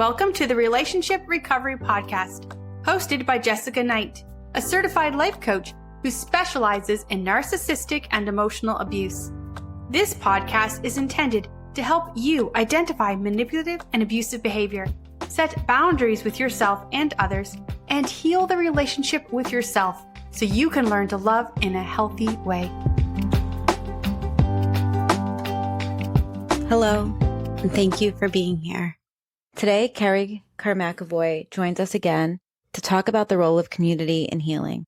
Welcome to the Relationship Recovery Podcast, hosted by Jessica Knight, a certified life coach who specializes in narcissistic and emotional abuse. This podcast is intended to help you identify manipulative and abusive behavior, set boundaries with yourself and others, and heal the relationship with yourself so you can learn to love in a healthy way. Hello, and thank you for being here. Today, Kerry McAvoy joins us again to talk about the role of community in healing.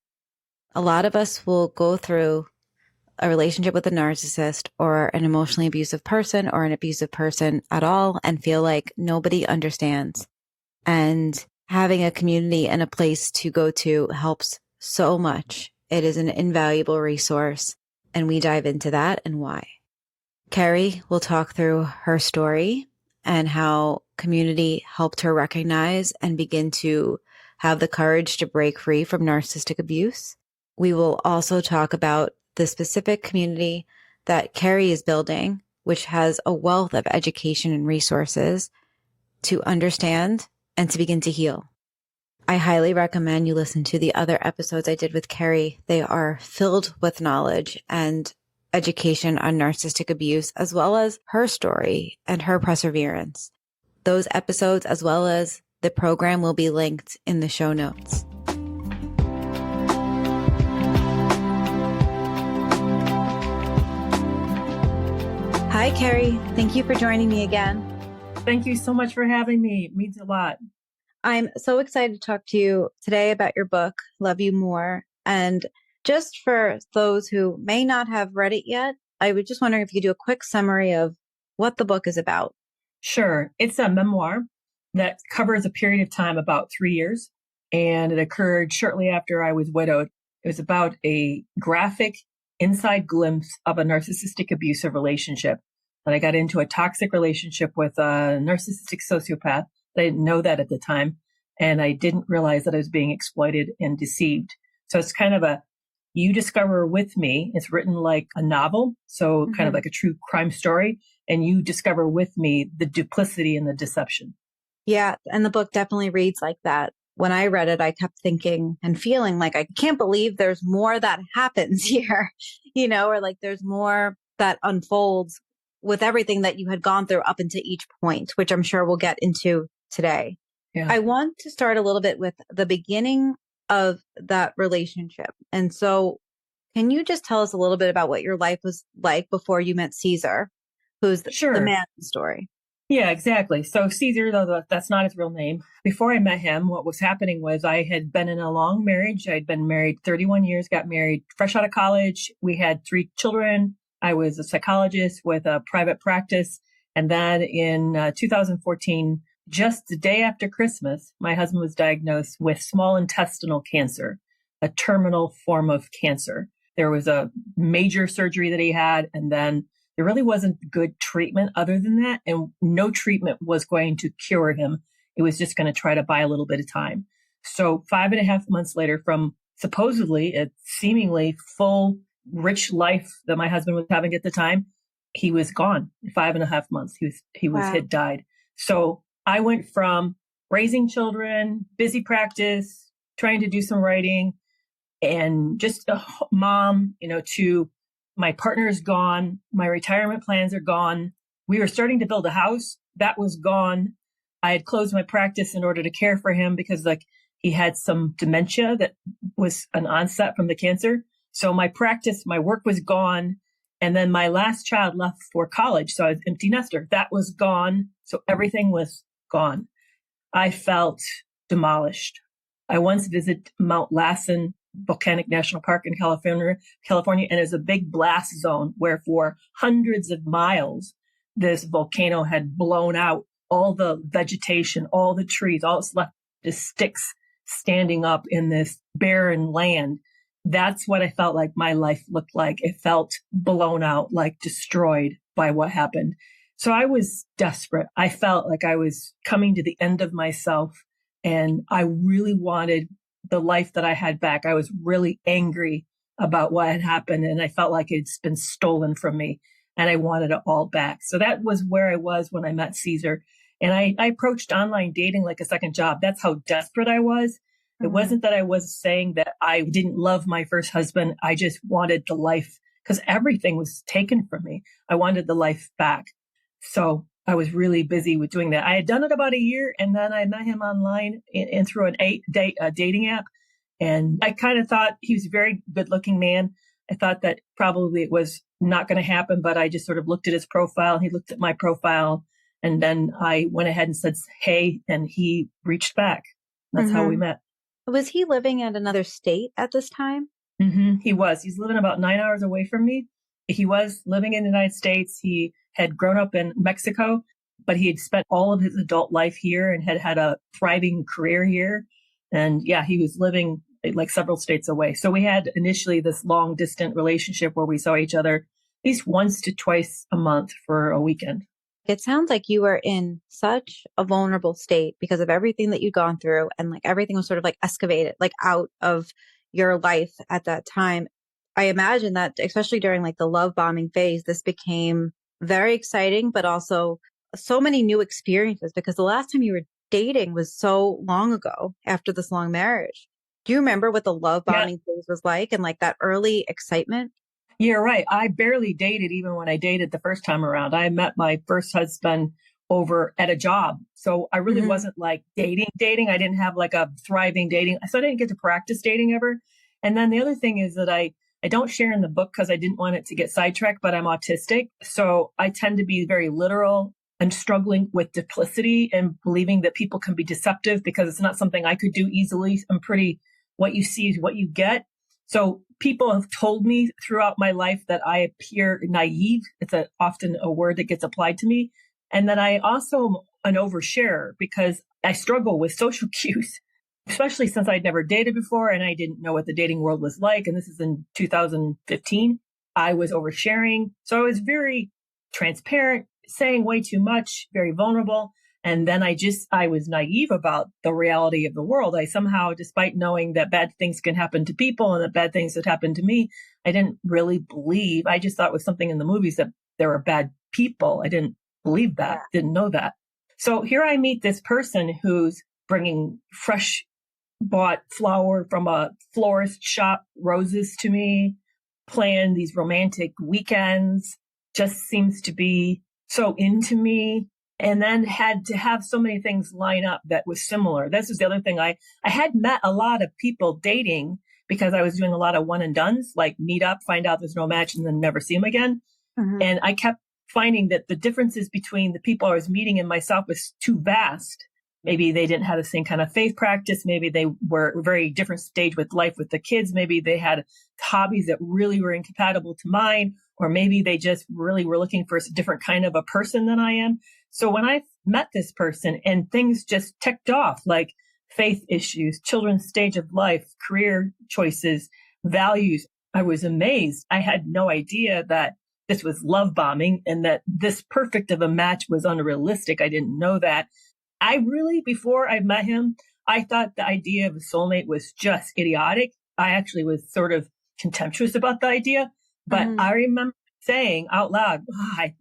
A lot of us will go through a relationship with a narcissist or an emotionally abusive person or an abusive person at all and feel like nobody understands. And having a community and a place to go to helps so much. It is an invaluable resource, and we dive into that and why. Kerry will talk through her story and how community helped her recognize and begin to have the courage to break free from narcissistic abuse. We will also talk about the specific community that Kerry is building, which has a wealth of education and resources to understand and to begin to heal. I highly recommend you listen to the other episodes I did with Kerry. They are filled with knowledge and education on narcissistic abuse, as well as her story and her perseverance. Those episodes, as well as the program, will be linked in the show notes. Hi, Kerry. Thank you for joining me again. Thank you so much for having me. It means a lot. I'm so excited to talk to you today about your book, Love You More. And just for those who may not have read it yet, I was just wondering if you could do a quick summary of what the book is about. Sure. It's a memoir that covers a period of time, about 3 years, and it occurred shortly after I was widowed. It was about a graphic inside glimpse of a narcissistic abusive relationship. That I got into a toxic relationship with a narcissistic sociopath. I didn't know that at the time, and I didn't realize that I was being exploited and deceived. So it's kind of you discover with me. It's written like a novel, so kind of like a true crime story, and you discover with me the duplicity and the deception. Yeah, and the book definitely reads like that. When I read it, I kept thinking and feeling like I can't believe there's more that happens here, or like there's more that unfolds with everything that you had gone through up into each point, which I'm sure we'll get into today. Yeah. I want to start a little bit with the beginning of that relationship. And so can you just tell us a little bit about what your life was like before you met Caesar, who's the man in the story? Yeah, exactly. So Caesar, though that's not his real name. Before I met him, what was happening was I had been in a long marriage. I'd been married 31 years, got married fresh out of college. We had 3 children. I was a psychologist with a private practice. And then in 2014, just the day after Christmas, my husband was diagnosed with small intestinal cancer, a terminal form of cancer. There was a major surgery that he had, and then there really wasn't good treatment other than that. And no treatment was going to cure him. It was just going to try to buy a little bit of time. So 5.5 months later, from supposedly a seemingly full, rich life that my husband was having at the time, he was gone. 5.5 months. Had died. So I went from raising children, busy practice, trying to do some writing, and just a mom, to my partner is gone. My retirement plans are gone. We were starting to build a house. That was gone. I had closed my practice in order to care for him because he had some dementia that was an onset from the cancer. So my work was gone. And then my last child left for college. So I was empty nester. That was gone. So everything was gone. I felt demolished. I once visited Mount Lassen Volcanic National Park in California, and it's a big blast zone where for hundreds of miles, this volcano had blown out all the vegetation, all the trees, all that's left is sticks standing up in this barren land. That's what I felt like my life looked like. It felt blown out, like destroyed by what happened. So I was desperate. I felt like I was coming to the end of myself, and I really wanted the life that I had back. I was really angry about what had happened, and I felt like it's been stolen from me, and I wanted it all back. So that was where I was when I met Caesar. And I approached online dating like a second job. That's how desperate I was. It wasn't that I was saying that I didn't love my first husband. I just wanted the life because everything was taken from me. I wanted the life back. So I was really busy with doing that. I had done it about a year, and then I met him online and through a dating app. And I kind of thought he was a very good looking man. I thought that probably it was not going to happen, but I just sort of looked at his profile. He looked at my profile, and then I went ahead and said, hey, and he reached back. That's how we met. Was he living in another state at this time? He was. He's living about 9 hours away from me. He was living in the United States. He had grown up in Mexico, but he had spent all of his adult life here and had had a thriving career here. And yeah, he was living like several states away. So we had initially this long distant relationship where we saw each other at least once to twice a month for a weekend. It sounds like you were in such a vulnerable state because of everything that you'd gone through, and like everything was sort of like excavated, like out of your life at that time. I imagine that especially during like the love bombing phase, this became very exciting, but also so many new experiences because the last time you were dating was so long ago after this long marriage. Do you remember what the love bombing phase was like and like that early excitement? You're right. I barely dated even when I dated the first time around. I met my first husband over at a job. So I really wasn't like dating. I didn't have like a thriving dating. So I didn't get to practice dating ever. And then the other thing is that I don't share in the book because I didn't want it to get sidetracked, but I'm autistic. So I tend to be very literal. I'm struggling with duplicity and believing that people can be deceptive because it's not something I could do easily. I'm pretty, what you see is what you get. So people have told me throughout my life that I appear naive. It's often a word that gets applied to me. And that I also am an oversharer because I struggle with social cues, especially since I'd never dated before and I didn't know what the dating world was like. And this is in 2015. I was oversharing. So I was very transparent, saying way too much, very vulnerable. And then I was naive about the reality of the world. I somehow, despite knowing that bad things can happen to people and that bad things that happened to me, I didn't really believe. I just thought it was something in the movies that there were bad people. I didn't believe that, didn't know that. So here I meet this person who's bringing fresh bought flower from a florist shop, roses to me, plan these romantic weekends, just seems to be so into me. And then had to have so many things line up that was similar. This is the other thing. I had met a lot of people dating because I was doing a lot of one and dones, like meet up, find out there's no match and then never see them again. And I kept finding that the differences between the people I was meeting and myself was too vast. Maybe they didn't have the same kind of faith practice. Maybe they were a very different stage with life with the kids. Maybe they had hobbies that really were incompatible to mine, or maybe they just really were looking for a different kind of a person than I am. So when I met this person and things just ticked off, like faith issues, children's stage of life, career choices, values, I was amazed. I had no idea that this was love bombing and that this perfect of a match was unrealistic. I didn't know that. I really, before I met him, I thought the idea of a soulmate was just idiotic. I actually was sort of contemptuous about the idea, but I remember saying out loud,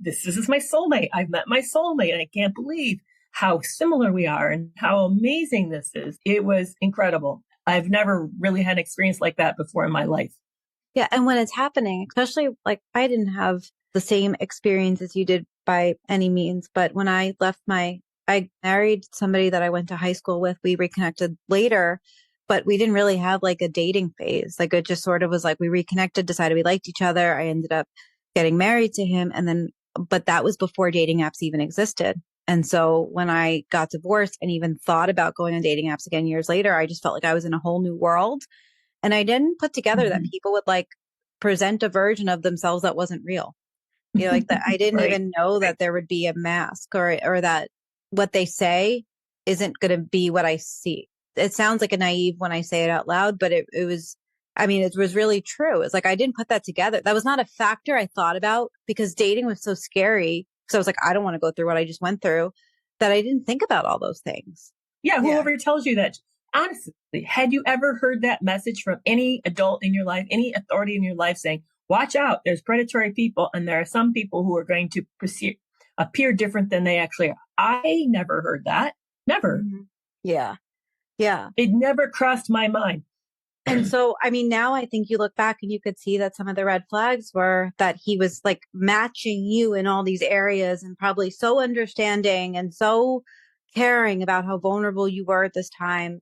this is my soulmate. I've met my soulmate. And I can't believe how similar we are and how amazing this is. It was incredible. I've never really had an experience like that before in my life. Yeah. And when it's happening, especially like I didn't have the same experience as you did by any means, but when I married somebody that I went to high school with, we reconnected later, but we didn't really have like a dating phase. Like it just sort of was like we reconnected, decided we liked each other. I ended up getting married to him. And then, but that was before dating apps even existed. And so when I got divorced and even thought about going on dating apps again years later, I just felt like I was in a whole new world. And I didn't put together that people would like present a version of themselves that wasn't real. You know, like that I didn't even know that there would be a mask or that what they say isn't going to be what I see. It sounds like a naive when I say it out loud, but it was really true. It's like, I didn't put that together. That was not a factor I thought about because dating was so scary. So I was like, I don't want to go through what I just went through, that I didn't think about all those things. Yeah. Whoever tells you that, honestly, had you ever heard that message from any adult in your life, any authority in your life saying, watch out, there's predatory people and there are some people who are going to appear different than they actually are. I never heard that. Never. Mhm. Yeah. Yeah. It never crossed my mind. And so, I mean, now I think you look back and you could see that some of the red flags were that he was like matching you in all these areas and probably so understanding and so caring about how vulnerable you were at this time.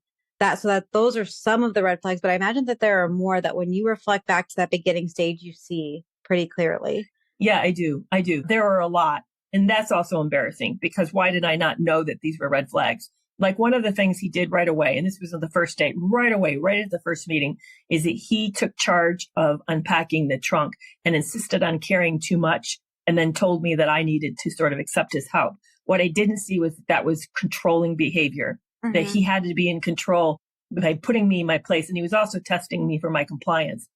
So that those are some of the red flags. But I imagine that there are more that when you reflect back to that beginning stage, you see pretty clearly. Yeah, I do. I do. There are a lot. And that's also embarrassing because why did I not know that these were red flags? Like one of the things he did right away, and this was on the first date, right away, right at the first meeting, is that he took charge of unpacking the trunk and insisted on carrying too much and then told me that I needed to sort of accept his help. What I didn't see was that was controlling behavior, that he had to be in control by putting me in my place. And he was also testing me for my compliance.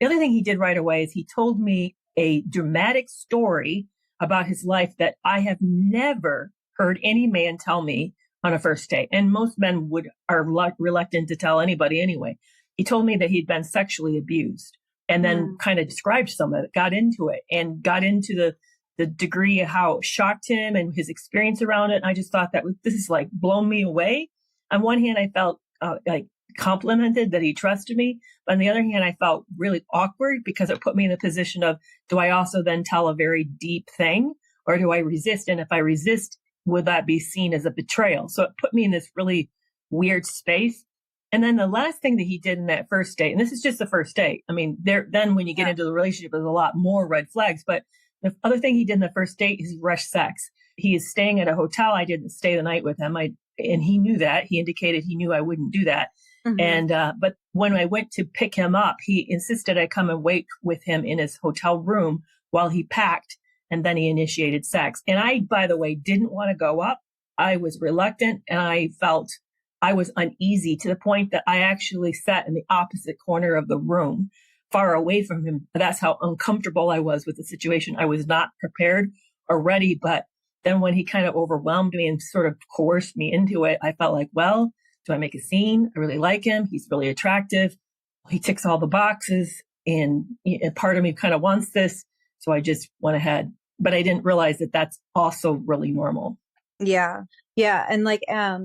The other thing he did right away is he told me a dramatic story about his life that I have never heard any man tell me on a first date. And most men are reluctant to tell anybody anyway. He told me that he'd been sexually abused and then kind of described some of it, got into it and got into the degree of how it shocked him and his experience around it. And I just thought this is like blown me away. On one hand, I felt like complimented that he trusted me. But on the other hand, I felt really awkward because it put me in the position of, do I also then tell a very deep thing or do I resist? And if I resist, would that be seen as a betrayal? So it put me in this really weird space. And then the last thing that he did in that first date, and this is just the first date. I mean, then when you get into the relationship, there's a lot more red flags. But the other thing he did in the first date is he rushed sex. He is staying at a hotel. I didn't stay the night with him. And he knew that. He indicated he knew I wouldn't do that. And, but when I went to pick him up, he insisted I come and wait with him in his hotel room while he packed. And then he initiated sex. And I, by the way, didn't want to go up. I was reluctant and I felt I was uneasy to the point that I actually sat in the opposite corner of the room, far away from him. That's how uncomfortable I was with the situation. I was not prepared or ready. But then when he kind of overwhelmed me and sort of coerced me into it, I felt like, well, do I make a scene? I really like him. He's really attractive. He ticks all the boxes and part of me kind of wants this. So I just went ahead, but I didn't realize that that's also really normal. Yeah. Yeah. And like,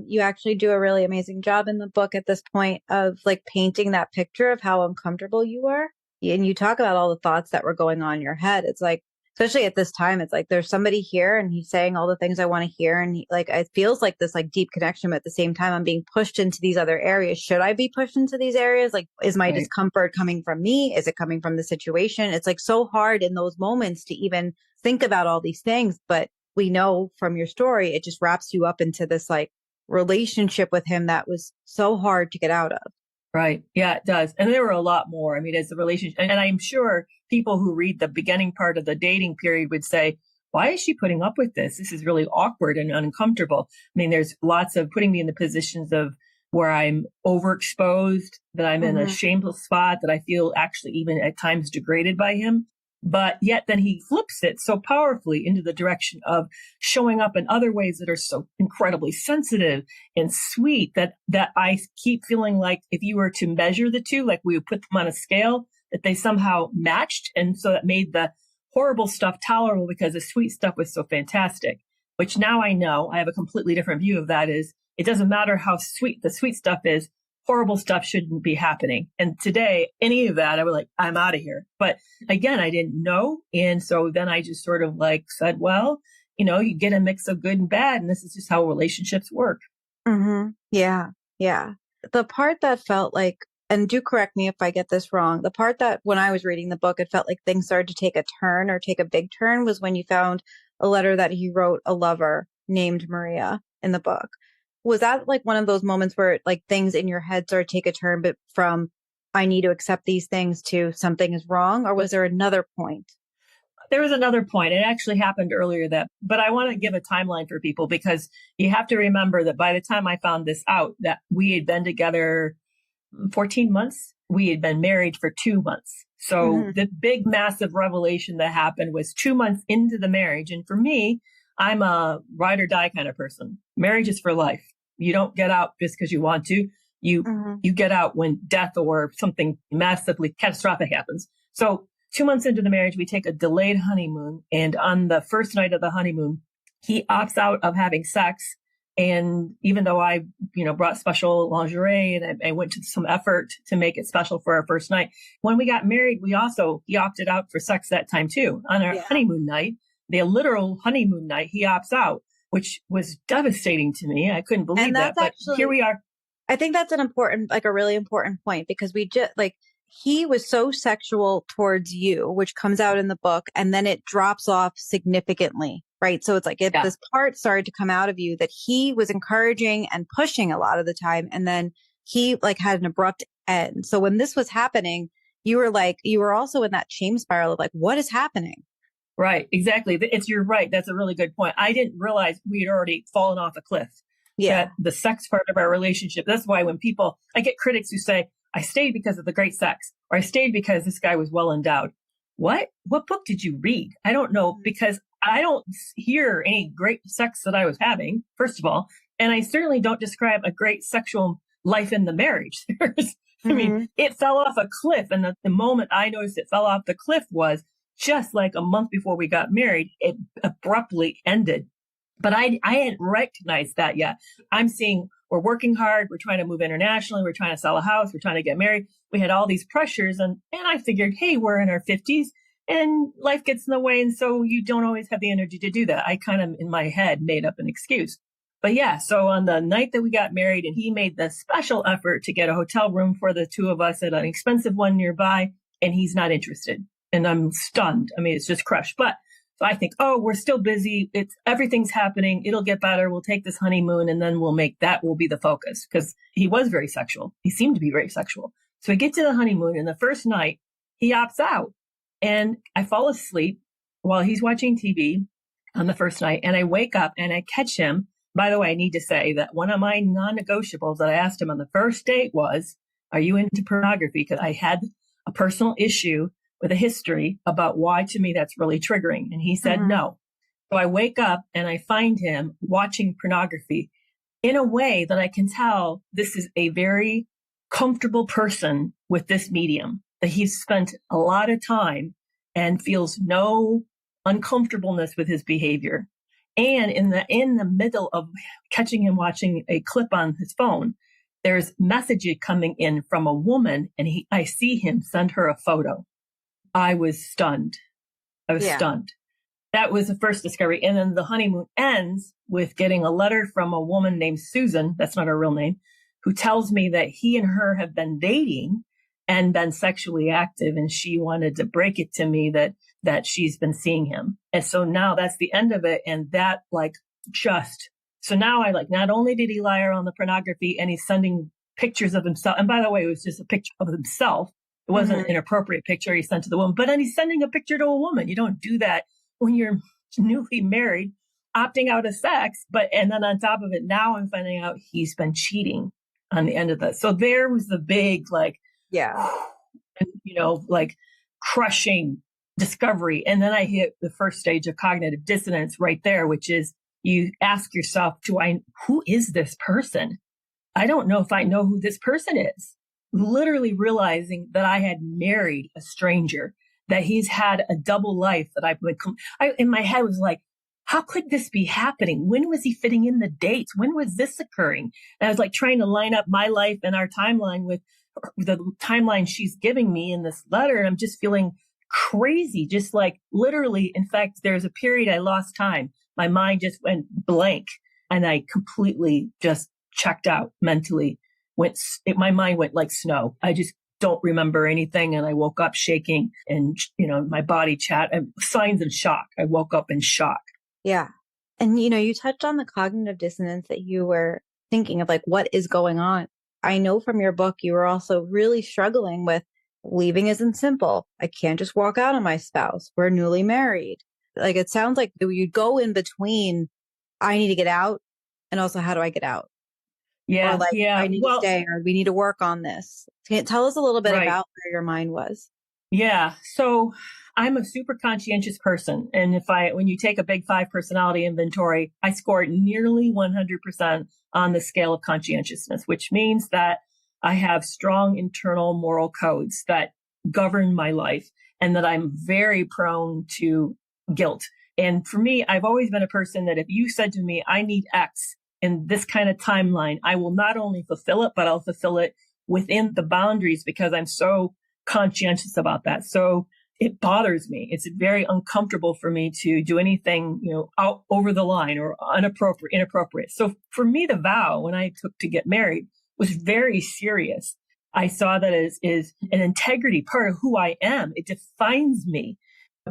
you actually do a really amazing job in the book at this point of like painting that picture of how uncomfortable you were. And you talk about all the thoughts that were going on in your head. It's like, especially at this time, it's like, there's somebody here and he's saying all the things I want to hear. And it feels like this like deep connection, but at the same time, I'm being pushed into these other areas. Should I be pushed into these areas? Like, is my discomfort coming from me? Is it coming from the situation? It's like so hard in those moments to even think about all these things. But we know from your story, it just wraps you up into this like relationship with him that was so hard to get out of. Right. Yeah, it does. And there were a lot more. I mean, as the relationship, and I'm sure people who read the beginning part of the dating period would say, why is she putting up with this? This is really awkward and uncomfortable. I mean, there's lots of putting me in the positions of where I'm overexposed, that I'm in a shameful spot, that I feel actually even at times degraded by him. But yet then he flips it so powerfully into the direction of showing up in other ways that are so incredibly sensitive and sweet that I keep feeling like if you were to measure the two, like we would put them on a scale, that they somehow matched. And so that made the horrible stuff tolerable because the sweet stuff was so fantastic, which now I know I have a completely different view of that is it doesn't matter how sweet the sweet stuff is. Horrible stuff shouldn't be happening. And today, any of that, I was like, I'm out of here. But again, I didn't know. And so then I just sort of like said, well, you get a mix of good and bad. And this is just how relationships work. Yeah. Yeah. The part that felt like, and do correct me if I get this wrong, the part that when I was reading the book, it felt like things started to take a turn or take a big turn was when you found a letter that he wrote a lover named Maria in the book. Was that like one of those moments where like things in your head started to take a turn, but from I need to accept these things to something is wrong? Or was there another point? There was another point. It actually happened earlier but I want to give a timeline for people because you have to remember that by the time I found this out, that we had been together 14 months. We had been married for 2 months. So the big, massive revelation that happened was 2 months into the marriage. And for me, I'm a ride or die kind of person. Marriage is for life. You don't get out just because you want to. You get out when death or something massively catastrophic happens. So 2 months into the marriage, we take a delayed honeymoon. And on the first night of the honeymoon, he opts out of having sex. And even though I, brought special lingerie and I went to some effort to make it special for our first night, when we got married, he opted out for sex that time too. On our honeymoon night, the literal honeymoon night, he opts out, which was devastating to me. I couldn't believe that, but here we are. I think that's a really important point, because he was so sexual towards you, which comes out in the book, and then it drops off significantly, right? So it's this part started to come out of you that he was encouraging and pushing a lot of the time. And then he had an abrupt end. So when this was happening, you were also in that shame spiral of what is happening? Right. Exactly. You're right. That's a really good point. I didn't realize we had already fallen off a cliff. Yeah. That the sex part of our relationship. That's why when I get critics who say, I stayed because of the great sex, or I stayed because this guy was well endowed. What book did you read? I don't know, because I don't hear any great sex that I was having, first of all. And I certainly don't describe a great sexual life in the marriage. I mean, it fell off a cliff. And the moment I noticed it fell off the cliff was just like a month before we got married, it abruptly ended. But I hadn't recognized that yet. I'm seeing we're working hard. We're trying to move internationally. We're trying to sell a house. We're trying to get married. We had all these pressures. And I figured, hey, we're in our 50s and life gets in the way. And so you don't always have the energy to do that. I kind of, in my head, made up an excuse. But yeah, so on the night that we got married, and he made the special effort to get a hotel room for the two of us at an expensive one nearby, and he's not interested. And I'm stunned. I mean, it's just crushed. But so I think, we're still busy. Everything's happening. It'll get better. We'll take this honeymoon and then that will be the focus, because he was very sexual. He seemed to be very sexual. So we get to the honeymoon, and the first night he opts out, and I fall asleep while he's watching TV on the first night. And I wake up and I catch him. By the way, I need to say that one of my non-negotiables that I asked him on the first date was, are you into pornography? Because I had a personal issue with a history about why, to me, that's really triggering. And he said no. So I wake up and I find him watching pornography in a way that I can tell this is a very comfortable person with this medium, that he's spent a lot of time and feels no uncomfortableness with his behavior. And in the middle of catching him watching a clip on his phone, there's messages coming in from a woman, and I see him send her a photo. I was stunned. Stunned. That was the first discovery. And then the honeymoon ends with getting a letter from a woman named Susan, that's not her real name, who tells me that he and her have been dating and been sexually active. And she wanted to break it to me that she's been seeing him. And so now that's the end of it. And that so now I not only did he lie on the pornography, and he's sending pictures of himself. And by the way, it was just a picture of himself. It wasn't an inappropriate picture he sent to the woman, but then he's sending a picture to a woman. You don't do that when you're newly married, opting out of sex. And then on top of it, now I'm finding out he's been cheating on the end of that. So there was the big, crushing discovery. And then I hit the first stage of cognitive dissonance right there, which is you ask yourself, who is this person? I don't know if I know who this person is. Literally realizing that I had married a stranger, that he's had a double life, that in my head was like, how could this be happening? When was he fitting in the dates? When was this occurring? And I was trying to line up my life and our timeline with the timeline she's giving me in this letter. And I'm just feeling crazy, just literally. In fact, there's a period I lost time. My mind just went blank, and I completely just checked out mentally. My mind went like snow. I just don't remember anything. And I woke up shaking, and, my body signs of shock. I woke up in shock. Yeah. And, you touched on the cognitive dissonance that you were thinking of, what is going on? I know from your book, you were also really struggling with leaving isn't simple. I can't just walk out on my spouse. We're newly married. It sounds like you'd go in between, I need to get out, and also, how do I get out? Yeah. Or I need to stay, or we need to work on this. Tell us a little bit about where your mind was. Yeah. So I'm a super conscientious person. And when you take a big 5 personality inventory, I scored nearly 100% on the scale of conscientiousness, which means that I have strong internal moral codes that govern my life, and that I'm very prone to guilt. And for me, I've always been a person that if you said to me, I need X in this kind of timeline, I will not only fulfill it, but I'll fulfill it within the boundaries because I'm so conscientious about that. So it bothers me. It's very uncomfortable for me to do anything, out over the line or inappropriate. So for me, the vow when I took to get married was very serious. I saw that as an integrity part of who I am. It defines me.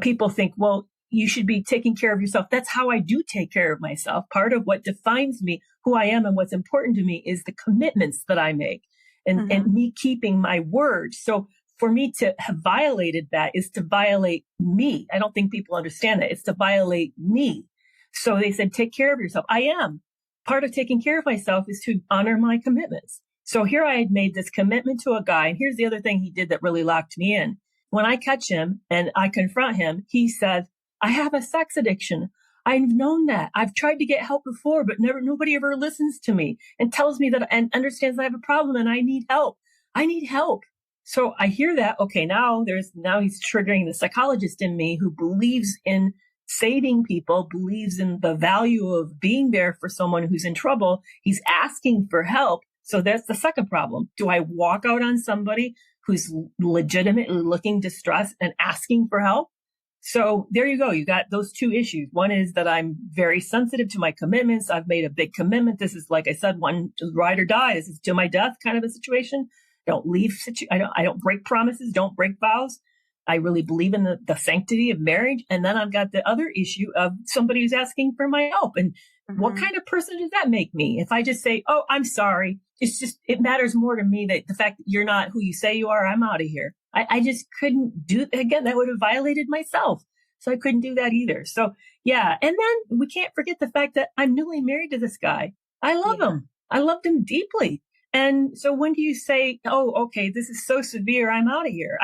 People think, well, you should be taking care of yourself. That's how I do take care of myself. Part of what defines me, who I am and what's important to me is the commitments that I make and me keeping my word. So for me to have violated that is to violate me. I don't think people understand that. It's to violate me. So they said, take care of yourself. I am. Part of taking care of myself is to honor my commitments. So here I had made this commitment to a guy. And here's the other thing he did that really locked me in. When I catch him and I confront him, he said, I have a sex addiction. I've known that. I've tried to get help before, but nobody ever listens to me and tells me that and understands that I have a problem and I need help. I need help. So I hear that. Okay, now he's triggering the psychologist in me who believes in saving people, believes in the value of being there for someone who's in trouble. He's asking for help. So that's the second problem. Do I walk out on somebody who's legitimately looking distressed and asking for help? So there you go. You got those two issues. One is that I'm very sensitive to my commitments. I've made a big commitment. This is, like I said, one to ride or die. This is to my death kind of a situation. Don't leave. I don't break promises. Don't break vows. I really believe in the sanctity of marriage. And then I've got the other issue of somebody who's asking for my help. And what kind of person does that make me? If I just say, oh, I'm sorry. It matters more to me that the fact that you're not who you say you are, I'm out of here. I just couldn't do, again, that would have violated myself. So I couldn't do that either. So yeah. And then we can't forget the fact that I'm newly married to this guy. I love him. I loved him deeply. And so when do you say, oh, okay, this is so severe, I'm out of here?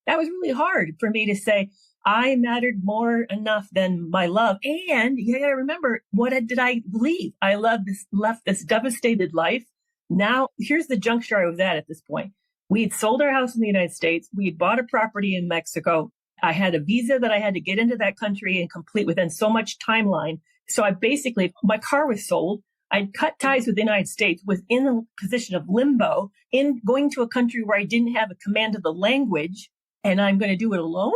That was really hard for me to say, I mattered more enough than my love. And you got to remember, what did I leave? I left this devastated life. Now, here's the juncture I was at this point. We had sold our house in the United States. We had bought a property in Mexico. I had a visa that I had to get into that country and complete within so much timeline. So my car was sold. I'd cut ties with the United States, was in a position of limbo in going to a country where I didn't have a command of the language, and I'm going to do it alone?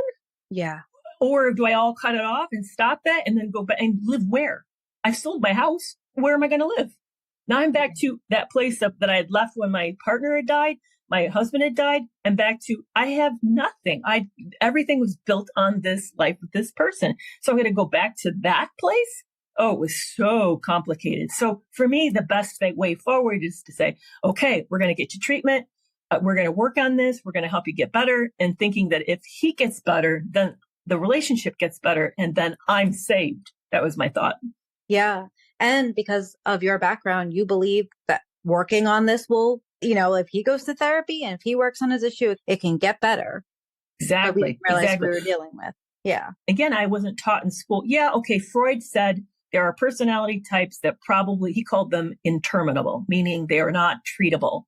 Yeah. Or do I all cut it off and stop that and then go back and live where? I've sold my house. Where am I going to live? Now I'm back to that place that I had left when my partner had died, my husband had died, and back to, I have nothing. Everything was built on this life with this person. So I'm going to go back to that place? Oh, it was so complicated. So for me, the best way forward is to say, okay, we're going to get you treatment. We're going to work on this. We're going to help you get better. And thinking that if he gets better, then the relationship gets better. And then I'm saved. That was my thought. Yeah. And because of your background, you believe that working on this will, if he goes to therapy and if he works on his issue, it can get better. Exactly. But we didn't realize we were dealing with. Yeah. Again, I wasn't taught in school. Yeah. Okay. Freud said there are personality types that he called them interminable, meaning they are not treatable.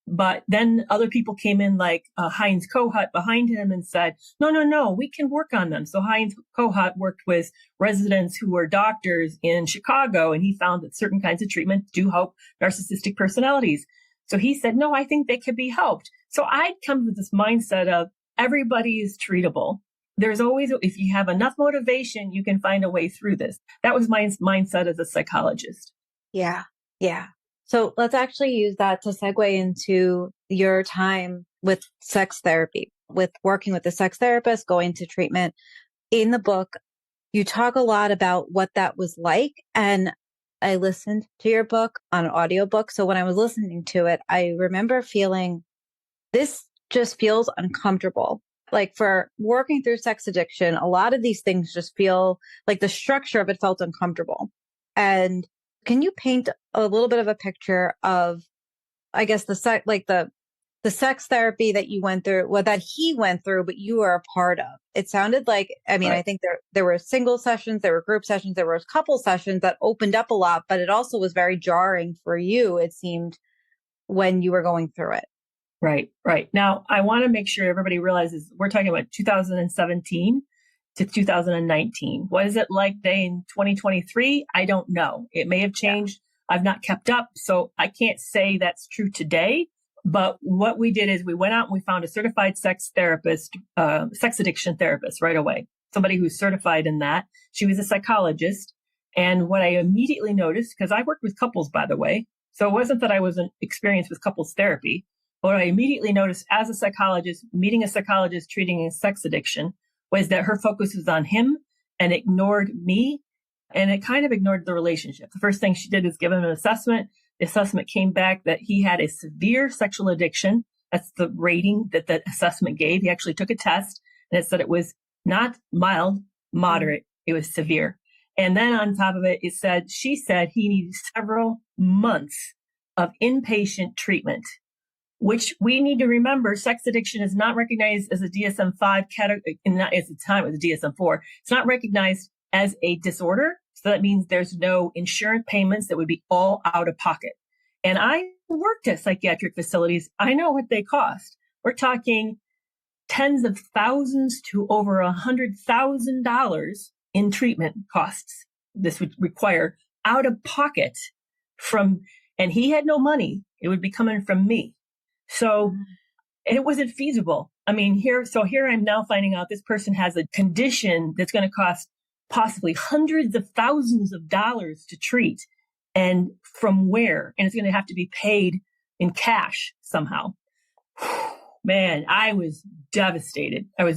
But then other people came in like Heinz Kohut behind him and said, no, we can work on them. So Heinz Kohut worked with residents who were doctors in Chicago, and he found that certain kinds of treatment do help narcissistic personalities. So he said, no, I think they could be helped. So I'd come to this mindset of everybody is treatable. There's always, if you have enough motivation, you can find a way through this. That was my mindset as a psychologist. Yeah. Yeah. So let's actually use that to segue into your time with sex therapy, with working with a sex therapist, going to treatment. In the book, you talk a lot about what that was like. And I listened to your book on an audiobook. So when I was listening to it, I remember feeling this just feels uncomfortable. Like for working through sex addiction, a lot of these things just feel like the structure of it felt uncomfortable. And can you paint a little bit of a picture of, I guess, the sex therapy that you went through, that he went through, but you were a part of? It sounded like, right. I think there were single sessions, there were group sessions, there were a couple sessions that opened up a lot, but it also was very jarring for you, it seemed, when you were going through it. Right. Now, I want to make sure everybody realizes we're talking about 2017. to 2019. What is it like today in 2023? I don't know. It may have changed. I've not kept up, so I can't say that's true today. But what we did is we went out and we found a certified sex therapist, sex addiction therapist right away. Somebody who's certified in that. She was a psychologist. And what I immediately noticed, because I worked with couples, by the way, so it wasn't that I wasn't experienced with couples therapy. But what I immediately noticed as a psychologist, meeting a psychologist treating a sex addiction, was that her focus was on him and ignored me. And it kind of ignored the relationship. The first thing she did is give him an assessment. The assessment came back that he had a severe sexual addiction. That's the rating that the assessment gave. He actually took a test and it said it was not mild, moderate. It was severe. And then on top of it, she said he needed several months of inpatient treatment, which we need to remember. Sex addiction is not recognized as a DSM-5 category. Not at the time, it was a DSM-4. It's not recognized as a disorder. So that means there's no insurance payments that would be all out of pocket. And I worked at psychiatric facilities. I know what they cost. We're talking tens of thousands to over $100,000 in treatment costs. This would require out of pocket and he had no money. It would be coming from me. So it wasn't feasible. I mean, here I'm now finding out this person has a condition that's going to cost possibly hundreds of thousands of dollars to treat. And from where? And it's going to have to be paid in cash somehow. Man, I was devastated. But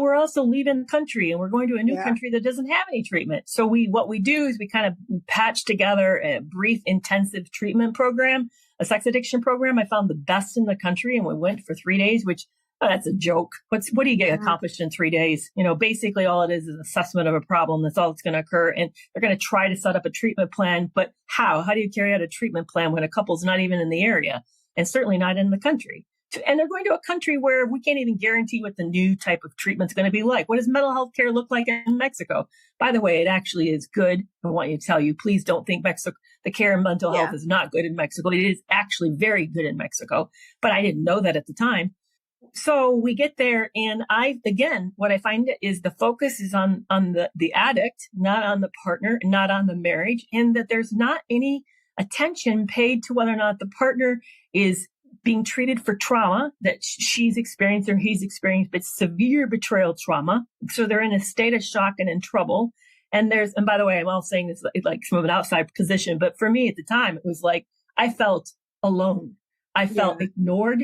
we're also leaving the country and we're going to a new country that doesn't have any treatment. So what we do is we kind of patch together a brief intensive treatment program, a sex addiction program. I found the best in the country and we went for 3 days, which that's a joke. What do you get accomplished in 3 days? Basically all it is assessment of a problem. That's all that's going to occur. And they're going to try to set up a treatment plan. But how? How do you carry out a treatment plan when a couple's not even in the area and certainly not in the country? And they're going to a country where we can't even guarantee what the new type of treatment is going to be like. What does mental health care look like in Mexico? By the way, it actually is good. I want you to tell you, please don't think the care in mental health is not good in Mexico. It is actually very good in Mexico, but I didn't know that at the time. So we get there and what I find is the focus is on the addict, not on the partner, not on the marriage, and that there's not any attention paid to whether or not the partner is being treated for trauma that she's experienced or he's experienced, but severe betrayal trauma. So they're in a state of shock and in trouble. And by the way, I'm all saying this like from an outside position, but for me at the time, it was like, I felt alone. I felt ignored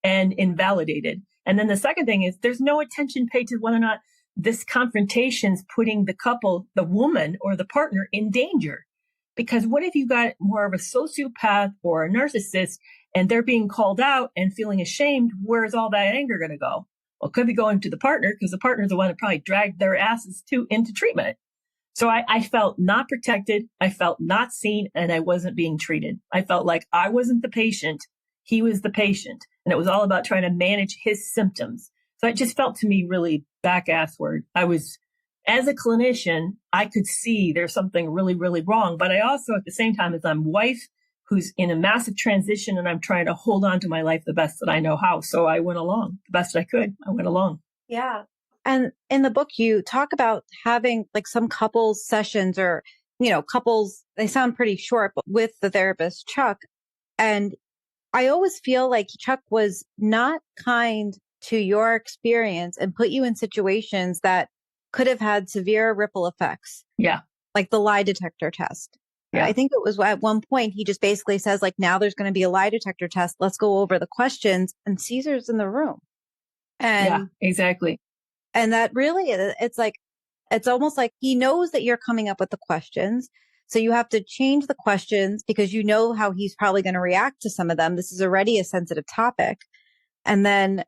and invalidated. And then the second thing is there's no attention paid to whether or not this confrontation's putting the couple, the woman or the partner in danger. Because what if you got more of a sociopath or a narcissist and they're being called out and feeling ashamed? Where's all that anger going to go? Well, it could be going to the partner because the partner's the one that probably dragged their asses into treatment. So I felt not protected. I felt not seen and I wasn't being treated. I felt like I wasn't the patient. He was the patient. And it was all about trying to manage his symptoms. So it just felt to me really back-assward. As a clinician, I could see there's something really, really wrong. But I also, at the same time, as I'm a wife who's in a massive transition and I'm trying to hold on to my life the best that I know how. So I went along the best I could. I went along. Yeah. And in the book, you talk about having like some couples sessions or, couples, they sound pretty short, but with the therapist, Chuck. And I always feel like Chuck was not kind to your experience and put you in situations that could have had severe ripple effects. Yeah. Like the lie detector test. Yeah. I think it was at one point, he just basically says like, now there's going to be a lie detector test. Let's go over the questions, and Caesar's in the room. And yeah, exactly. And that really, it's almost like he knows that you're coming up with the questions. So you have to change the questions because you know how he's probably going to react to some of them. This is already a sensitive topic. And then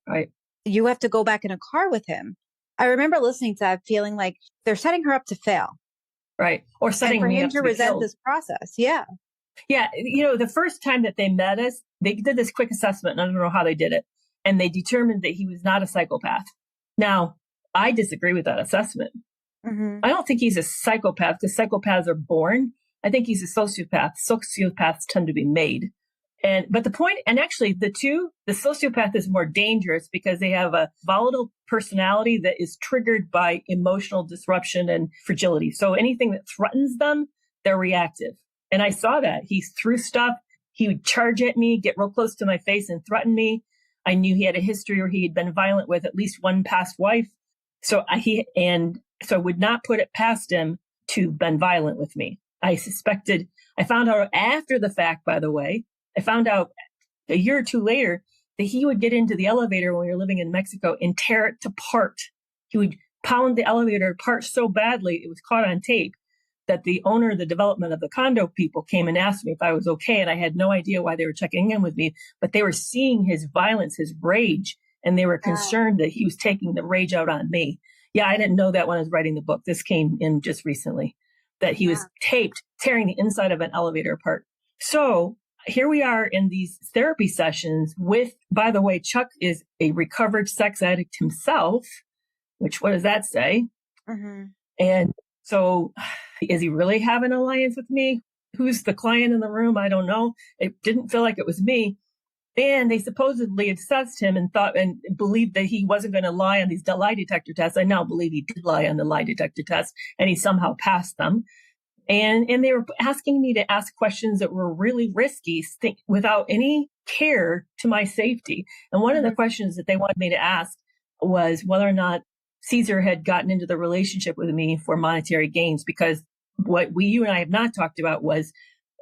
you have to go back in a car with him. I remember listening to that feeling like they're setting her up to fail. Right. Or setting me up to resent killed. This process. Yeah. Yeah. The first time that they met us, they did this quick assessment. And I don't know how they did it. And they determined that he was not a psychopath. Now, I disagree with that assessment. Mm-hmm. I don't think he's a psychopath because psychopaths are born. I think he's a sociopath. Sociopaths tend to be made. But the point, and actually the sociopath is more dangerous because they have a volatile personality that is triggered by emotional disruption and fragility. So anything that threatens them, they're reactive. And I saw that. He threw stuff. He would charge at me, get real close to my face and threaten me. I knew he had a history where he had been violent with at least one past wife. So I would not put it past him to been violent with me. I found out after the fact, by the way, I found out a year or two later that he would get into the elevator when we were living in Mexico and tear it apart. He would pound the elevator apart so badly, it was caught on tape, that the owner of the development of the condo people came and asked me if I was okay. And I had no idea why they were checking in with me, but they were seeing his violence, his rage, and they were concerned that he was taking the rage out on me. Yeah, I didn't know that when I was writing the book. This came in just recently, that he was taped, tearing the inside of an elevator apart. So here we are in these therapy sessions with, by the way, Chuck is a recovered sex addict himself, which, what does that say? Mm-hmm. And so is he really having an alliance with me? Who's the client in the room? I don't know. It didn't feel like it was me. And they supposedly assessed him and thought and believed that he wasn't going to lie on these lie detector tests. I now believe he did lie on the lie detector test and he somehow passed them. And they were asking me to ask questions that were really risky without any care to my safety. And one of the questions that they wanted me to ask was whether or not Caesar had gotten into the relationship with me for monetary gains, because what you and I have not talked about was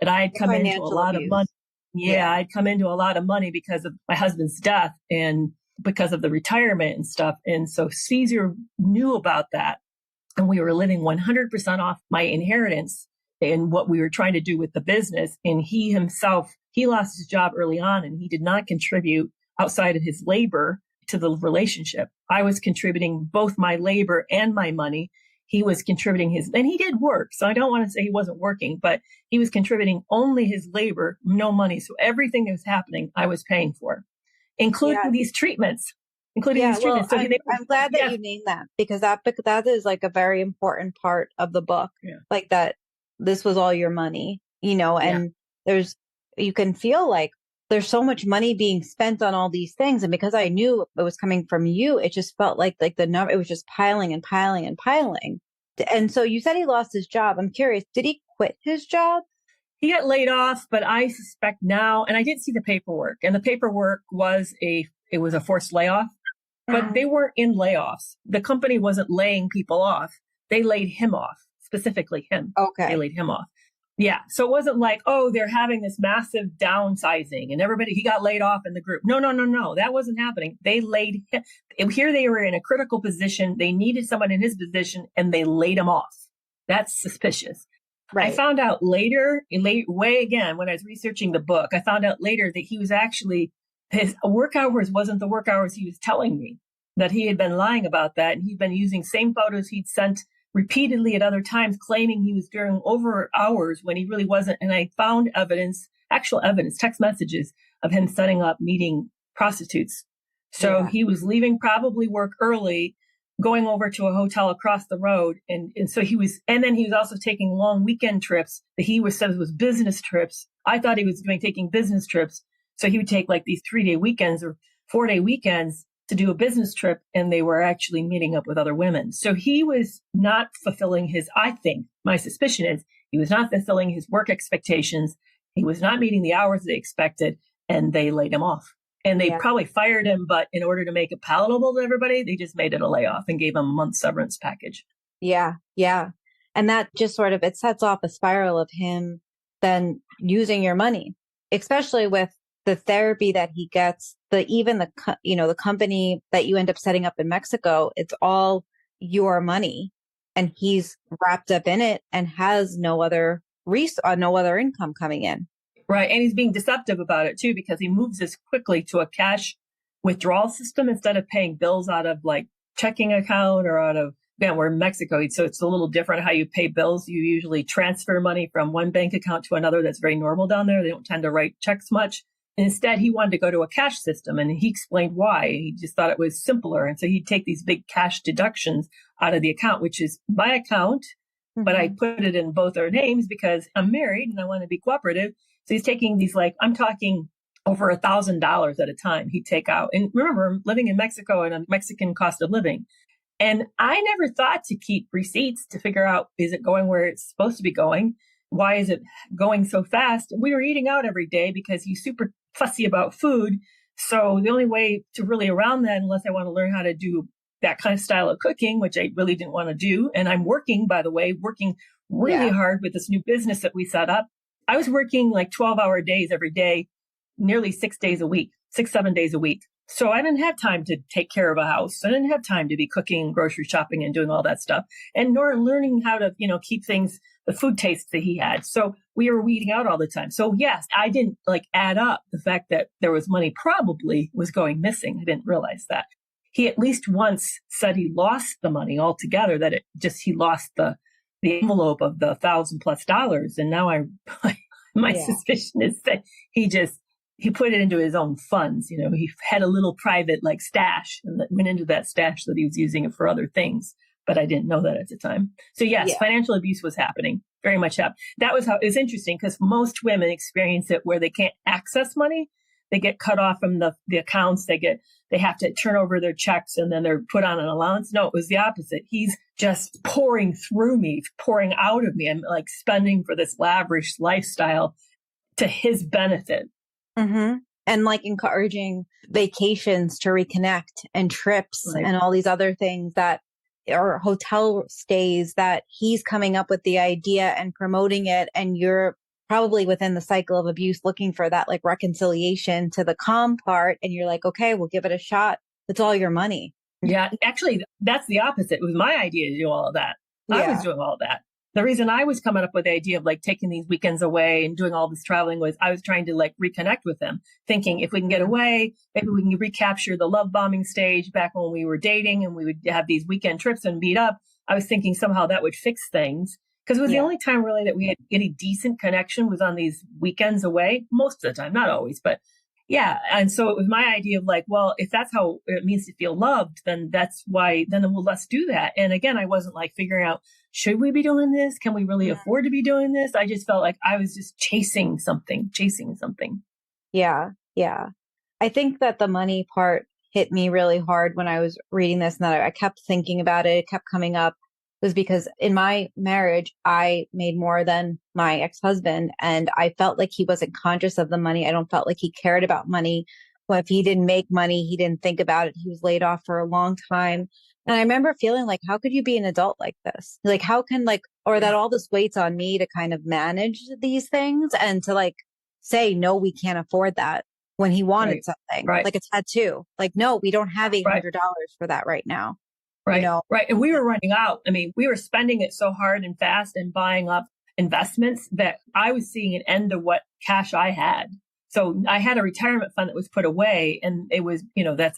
that I had come into a lot of money. Yeah, I'd come into a lot of money because of my husband's death and because of the retirement and stuff. And so Caesar knew about that. And we were living 100% off my inheritance and what we were trying to do with the business. And he himself, he lost his job early on and he did not contribute outside of his labor to the relationship. I was contributing both my labor and my money. He was contributing and he did work. So I don't want to say he wasn't working, but he was contributing only his labor, no money. So everything that was happening, I was paying for, including these treatments. So I'm glad that you named that because that is like a very important part of the book, like that this was all your money, and you can feel like there's so much money being spent on all these things. And because I knew it was coming from you, it just felt like the number, it was just piling and piling and piling. And so you said he lost his job. I'm curious, did he quit his job? He got laid off, but I suspect now, and I did see the paperwork, and the paperwork was a forced layoff. But they weren't in layoffs. The company wasn't laying people off. They laid him off, specifically him. Okay. They laid him off. Yeah. So it wasn't like, they're having this massive downsizing and he got laid off in the group. No. That wasn't happening. They laid him. Here they were in a critical position. They needed someone in his position and they laid him off. That's suspicious. Right. I found out later, way again, when I was researching the book, I found out later that he was actually, his work hours wasn't the work hours he was telling me, that he had been lying about that. And he'd been using same photos he'd sent repeatedly at other times, claiming he was doing over hours when he really wasn't. And I found actual evidence, text messages of him setting up meeting prostitutes. So he was leaving probably work early, going over to a hotel across the road. And so then he was also taking long weekend trips that he said was business trips. I thought he was taking business trips. So he would take like these 3-day weekends or 4-day weekends to do a business trip, and they were actually meeting up with other women. So he was not fulfilling my suspicion is he was not fulfilling his work expectations. He was not meeting the hours they expected, and they laid him off. And they probably fired him, but in order to make it palatable to everybody, they just made it a layoff and gave him a month's severance package. Yeah. And that just it sets off a spiral of him then using your money, especially with the therapy that he gets, the company that you end up setting up in Mexico, it's all your money and he's wrapped up in it and has no other income coming in. Right. And he's being deceptive about it too, because he moves this quickly to a cash withdrawal system instead of paying bills out of like checking account or out of, we're in Mexico. So it's a little different how you pay bills. You usually transfer money from one bank account to another. That's very normal down there. They don't tend to write checks much. Instead, he wanted to go to a cash system, and he explained why. He just thought it was simpler. And so he'd take these big cash deductions out of the account, which is my account, but I put it in both our names because I'm married and I want to be cooperative. So he's taking these, I'm talking over $1,000 at a time he'd take out. And remember, I'm living in Mexico and a Mexican cost of living. And I never thought to keep receipts to figure out, is it going where it's supposed to be going? Why is it going so fast? We were eating out every day because he's super fussy about food. So the only way to really around that, unless I want to learn how to do that kind of style of cooking, which I really didn't want to do. And I'm working, by the way, working really hard with this new business that we set up. I was working like 12-hour days every day, nearly 6 days a week, 7 days a week. So I didn't have time to take care of a house. I didn't have time to be cooking, grocery shopping, and doing all that stuff, and nor learning how to, keep things, the food tastes that he had. So we were eating out all the time. So yes, I didn't add up the fact that there was money probably was going missing. I didn't realize that. He at least once said he lost the money altogether, that he lost the envelope of the $1,000+ And now my suspicion is that he put it into his own funds. He had a little private stash, and that went into that stash that he was using it for other things. But I didn't know that at the time. So yes, financial abuse was happening, very much happening. That was how it was interesting, because most women experience it where they can't access money. They get cut off from the accounts. They have to turn over their checks, and then they're put on an allowance. No, it was the opposite. He's just pouring through me, pouring out of me. I'm spending for this lavish lifestyle to his benefit. Mm-hmm. And encouraging vacations to reconnect, and trips, and all these other things that are hotel stays that he's coming up with the idea and promoting it. And you're probably within the cycle of abuse looking for that reconciliation to the calm part. And you're okay, we'll give it a shot. It's all your money. Yeah, actually, that's the opposite. It was my idea to do all of that. Yeah. I was doing all of that. The reason I was coming up with the idea of taking these weekends away and doing all this traveling was I was trying to reconnect with him, thinking if we can get away, maybe we can recapture the love bombing stage back when we were dating and we would have these weekend trips and meet up. I was thinking somehow that would fix things, because it was the only time really that we had any decent connection was on these weekends away, most of the time, not always, but yeah. And so it was my idea of well, if that's how it means to feel loved, then that's why, let's do that. And again, I wasn't figuring out, should we be doing this? Can we really afford to be doing this? I just felt like I was just chasing something. Yeah. Yeah. I think that the money part hit me really hard when I was reading this, and that I kept thinking about it. It kept coming up, was because in my marriage, I made more than my ex-husband, and I felt like he wasn't conscious of the money. I don't felt like he cared about money. Well, if he didn't make money, he didn't think about it. He was laid off for a long time. And I remember feeling how could you be an adult like this? How can or that all this weight's on me to kind of manage these things and to say, no, we can't afford that, when he wanted something, like a tattoo. No, we don't have $800 for that right now. Right. Right. And we were running out. I mean, we were spending it so hard and fast and buying up investments that I was seeing an end to what cash I had. So I had a retirement fund that was put away, and it was,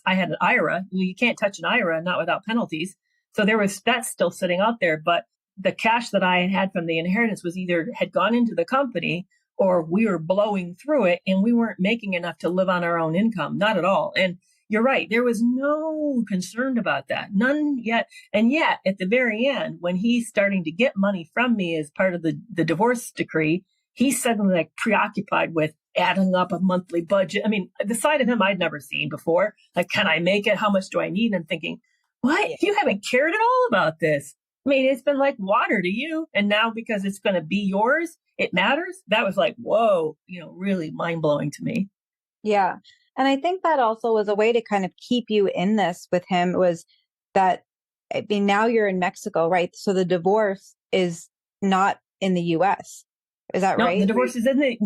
I had an IRA. You can't touch an IRA, not without penalties. So that's still sitting out there. But the cash that I had from the inheritance was either had gone into the company, or we were blowing through it, and we weren't making enough to live on our own income. Not at all. And you're right. There was no concern about that. None yet. And yet at the very end, when he's starting to get money from me as part of the divorce decree, he's suddenly preoccupied with adding up a monthly budget. I mean, the side of him I'd never seen before. Can I make it? How much do I need? I'm thinking, what? You haven't cared at all about this. I mean, it's been like water to you. And now because it's going to be yours, it matters. That was whoa, really mind blowing to me. Yeah. And I think that also was a way to kind of keep you in this with him, was that, I mean, now you're in Mexico, right? So the divorce is not in the US. Is that right? The divorce is in the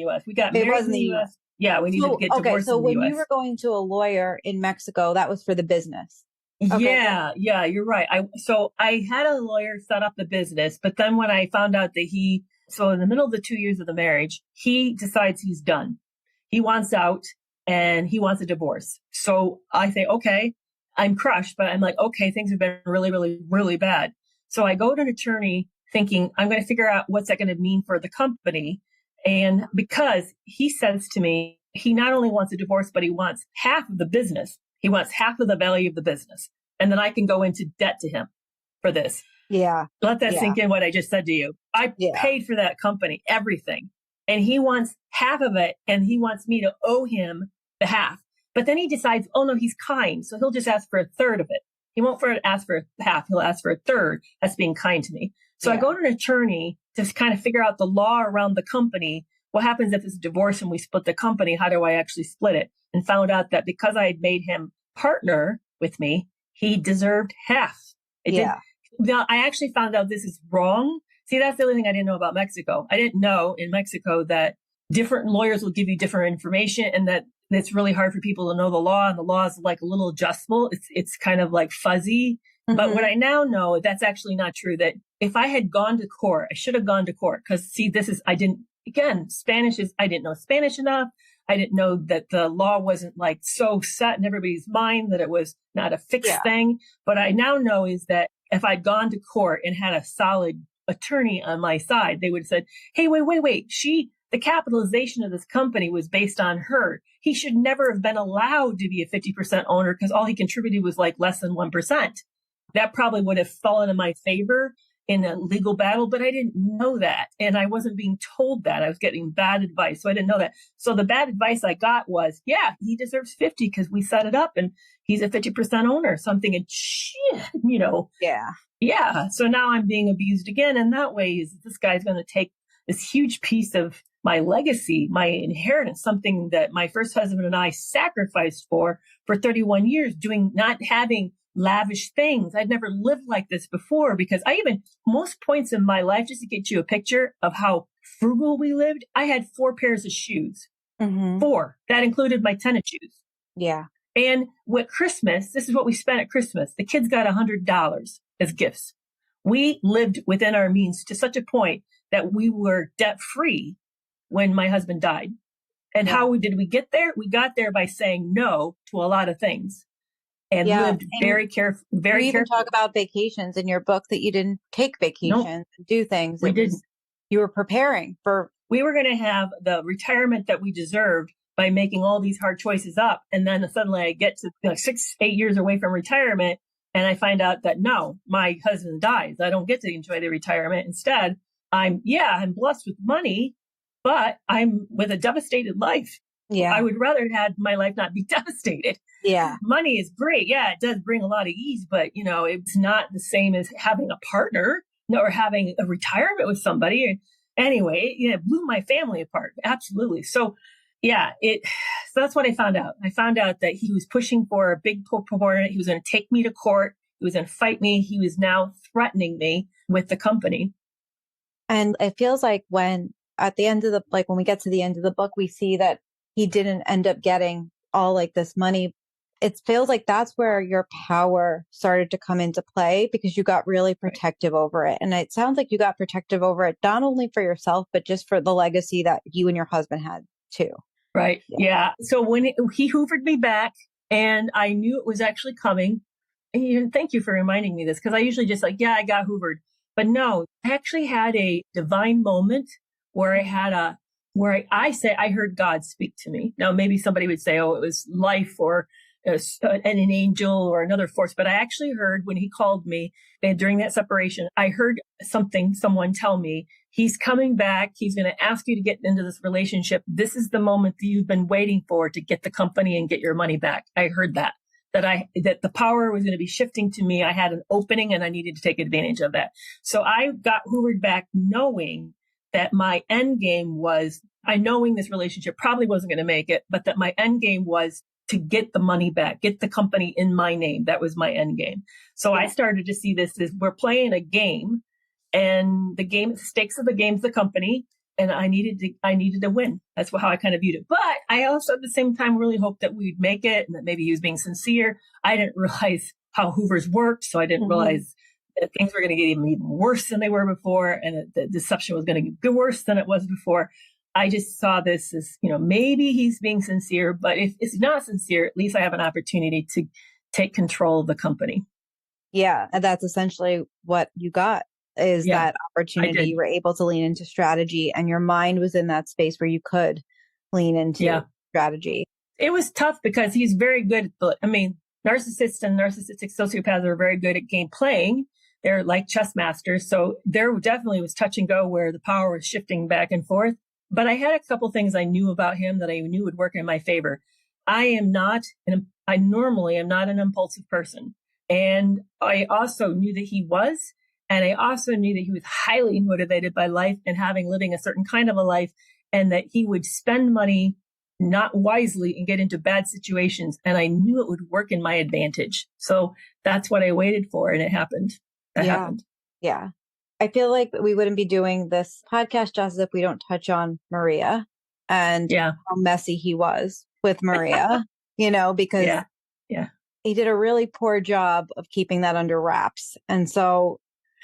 US. We got married in the US. Yeah, we needed to get divorced in the US. So when you were going to a lawyer in Mexico, that was for the business. Okay. Yeah, you're right. I had a lawyer set up the business, but then when I found out that so in the middle of the 2 years of the marriage, he decides he's done. He wants out and he wants a divorce. So I say, okay, I'm crushed, but I'm okay, things have been really, really, really bad. So I go to an attorney thinking I'm going to figure out what's that going to mean for the company. And because he says to me, he not only wants a divorce, but he wants half of the business. He wants half of the value of the business. And then I can go into debt to him for this. Yeah. Let that sink in what I just said to you. I paid for that company, everything. and he wants half of it, and he wants me to owe him the half. But then he decides, oh no, he's kind. So he'll just ask for a third of it. He won't ask for half. He'll ask for a third. That's being kind to me. So I go to an attorney to kind of figure out the law around the company. What happens if it's a divorce and we split the company? How do I actually split it? And found out that because I had made him partner with me, he deserved half. Now, I actually found out this is wrong. See, that's the only thing I didn't know about Mexico. I didn't know in Mexico that different lawyers will give you different information, and that it's really hard for people to know the law, and the law is like a little adjustable. It's kind of like fuzzy. Mm-hmm. But what I now know, that's actually not true. That if I had gone to court, I should have gone to court. Because see, I didn't know Spanish enough. I didn't know that the law wasn't like so set in everybody's mind that it was not a fixed thing. But I now know is that if I'd gone to court and had a solid attorney on my side, they would have said, hey, wait. The capitalization of this company was based on her. He should never have been allowed to be a 50% owner because all he contributed was like less than 1%. That probably would have fallen in my favor in a legal battle, but I didn't know that. And I wasn't being told that. I was getting bad advice. So I didn't know that. So the bad advice I got was, he deserves 50 because we set it up and he's a 50% owner, something. And shit, Yeah. So now I'm being abused again. And that way is this guy's going to take this huge piece of my legacy, my inheritance, something that my first husband and I sacrificed for 31 years, not having lavish things. I'd never lived like this before because most points in my life, just to get you a picture of how frugal we lived, I had 4 pairs of shoes. Mm-hmm. 4. That included my tennis shoes. Yeah. And with Christmas, this is what we spent at Christmas. The kids got $100 as gifts. We lived within our means to such a point that we were debt free when my husband died. And how did we get there? We got there by saying no to a lot of things and lived very careful. You even talk about vacations in your book that you didn't take vacations and do things. We didn't. You were preparing for. We were going to have the retirement that we deserved by making all these hard choices up. And then suddenly I get to 6-8 years away from retirement. And I find out that no, my husband dies. I don't get to enjoy the retirement. Instead, I'm blessed with money, but I'm with a devastated life. Yeah. I would rather have my life not be devastated. Yeah. Money is great. Yeah, it does bring a lot of ease, but it's not the same as having a partner or having a retirement with somebody. Anyway, it blew my family apart. Absolutely. So so that's what I found out. I found out that he was pushing for a big proponent. He was going to take me to court. He was going to fight me. He was now threatening me with the company. And it feels like when we get to the end of the book, we see that he didn't end up getting all this money. It feels like that's where your power started to come into play because you got really protective over it. And it sounds like you got protective over it, not only for yourself, but just for the legacy that you and your husband had too. Right. Yeah. So when he hoovered me back and I knew it was actually coming, and thank you for reminding me this, because I usually just I got hoovered. But no, I actually had a divine moment where I heard God speak to me. Now, maybe somebody would say, oh, it was life or an angel or another force. But I actually heard when he called me during that separation, I heard someone tell me, he's coming back. He's going to ask you to get into this relationship. This is the moment that you've been waiting for to get the company and get your money back. I heard that the power was going to be shifting to me. I had an opening and I needed to take advantage of that. So I got hoovered back knowing that my end game was, knowing this relationship probably wasn't going to make it, but that my end game was to get the money back, get the company in my name. That was my end game. So I started to see this as we're playing a game, and the stakes of the game's the company, and I needed to win. That's how I kind of viewed it. But I also at the same time really hoped that we'd make it and that maybe he was being sincere. I didn't realize how Hoovers worked, so I didn't realize that things were going to get even worse than they were before, and that the deception was going to get worse than it was before. I just saw this as, maybe he's being sincere, but if it's not sincere, at least I have an opportunity to take control of the company. Yeah. And that's essentially what you got is that opportunity. You were able to lean into strategy, and your mind was in that space where you could lean into strategy. It was tough because he's very good. Narcissists and narcissistic sociopaths are very good at game playing. They're like chess masters. So there definitely was touch and go where the power was shifting back and forth. But I had a couple things I knew about him that I knew would work in my favor. I normally am not an impulsive person. And I also knew that he was, and I also knew that he was highly motivated by life and living a certain kind of a life, and that he would spend money not wisely and get into bad situations. And I knew it would work in my advantage. So that's what I waited for. And it happened. It happened. Yeah. I feel like we wouldn't be doing this podcast just if we don't touch on Maria and how messy he was with Maria, because he did a really poor job of keeping that under wraps. And so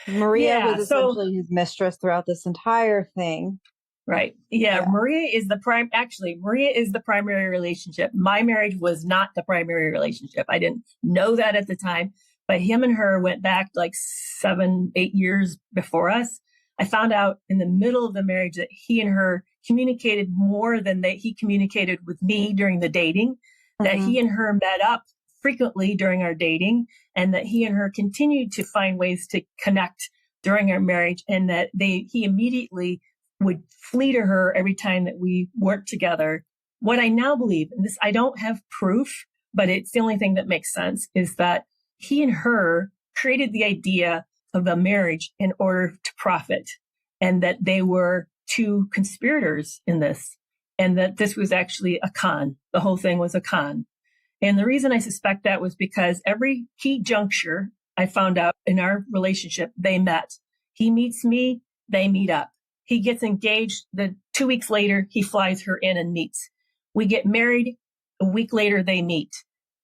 Maria was essentially his mistress throughout this entire thing. Right. Yeah. Maria is the primary relationship. My marriage was not the primary relationship. I didn't know that at the time, but him and her went back like 7-8 years before us. I found out in the middle of the marriage that he and her communicated more than that he communicated with me during the dating, that he and her met up frequently during our dating, and that he and her continued to find ways to connect during our marriage, and that he immediately would flee to her every time that we weren't together. What I now believe, and this I don't have proof, but it's the only thing that makes sense, is that he and her created the idea of a marriage in order to profit, and that they were two conspirators in this, and that this was actually a con. The whole thing was a con. And the reason I suspect that was because every key juncture I found out in our relationship, they met. He meets me, they meet up. He gets engaged. 2 weeks later, he flies her in and meets. We get married. A week later, they meet.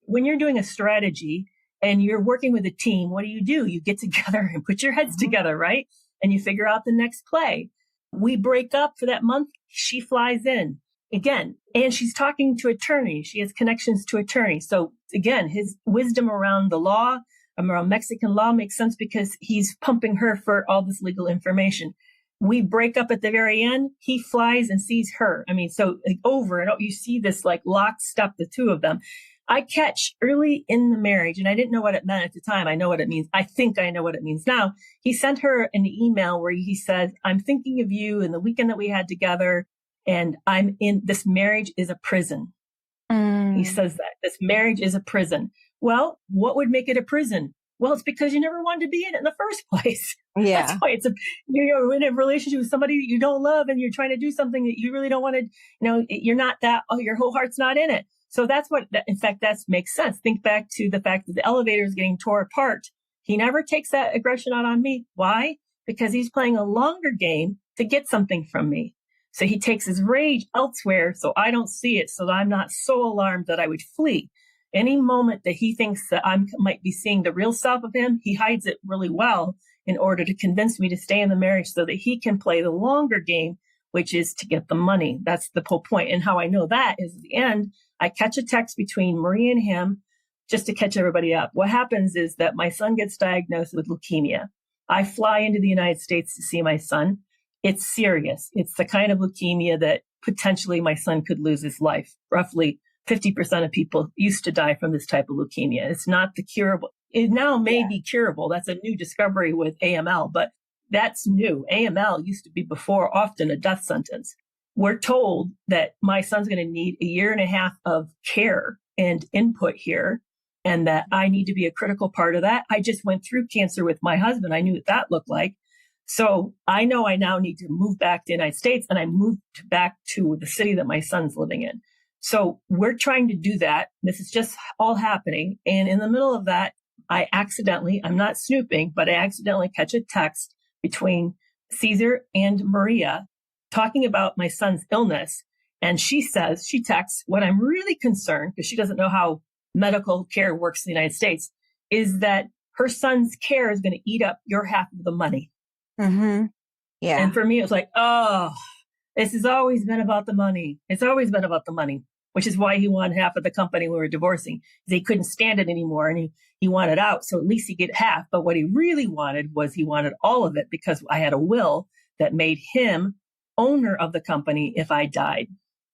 When you're doing a strategy and you're working with a team, what do? You get together and put your heads together, right? And you figure out the next play. We break up for that month. She flies in again, and she's talking to attorneys. She has connections to attorneys. So again, his wisdom around the law, around Mexican law, makes sense because he's pumping her for all this legal information. We break up at the very end. He flies and sees her. I mean, so over and over, you see this like lockstep, the two of them. I catch early in the marriage, and I didn't know what it meant at the time. I know what it means. I think I know what it means now. He sent her an email where he said, "I'm thinking of you and the weekend that we had together, and this marriage is a prison." He says that this marriage is a prison. Well, what would make it a prison? Well, it's because you never wanted to be in it in the first place. Yeah. That's why you're in a relationship with somebody that you don't love, and you're trying to do something that you really don't want to, you're not that, your whole heart's not in it. So that's in fact, that makes sense. Think back to the fact that the elevator is getting tore apart. He never takes that aggression out on me. Why? Because he's playing a longer game to get something from me. So he takes his rage elsewhere so I don't see it, so that I'm not so alarmed that I would flee. Any moment that he thinks that I might be seeing the real self of him, he hides it really well in order to convince me to stay in the marriage so that he can play the longer game, which is to get the money. That's the whole point. And how I know that is at the end, I catch a text between Maria and him just to catch everybody up. What happens is that my son gets diagnosed with leukemia. I fly into the United States to see my son. It's serious. It's the kind of leukemia that potentially my son could lose his life. Roughly 50% of people used to die from this type of leukemia. It's not the curable. It now may be curable. That's a new discovery with AML, but that's new. AML used to be before often a death sentence. We're told that my son's going to need 1.5 years of care and input here, and that I need to be a critical part of that. I just went through cancer with my husband. I knew what that looked like. So I know I now need to move back to the United States, and I moved back to the city that my son's living in. So we're trying to do that. This is just all happening. And in the middle of that, I'm not snooping, but I accidentally catch a text between Caesar and Maria talking about my son's illness. And she texts, what I'm really concerned, because she doesn't know how medical care works in the United States, is that her son's care is going to eat up your half of the money. Mm-hmm. Yeah. And for me, it was like, oh, this has always been about the money. It's always been about the money, which is why he wanted half of the company when we were divorcing. He couldn't stand it anymore, and he wanted out. So at least he get half. But what he really wanted was he wanted all of it, because I had a will that made him owner of the company if I died.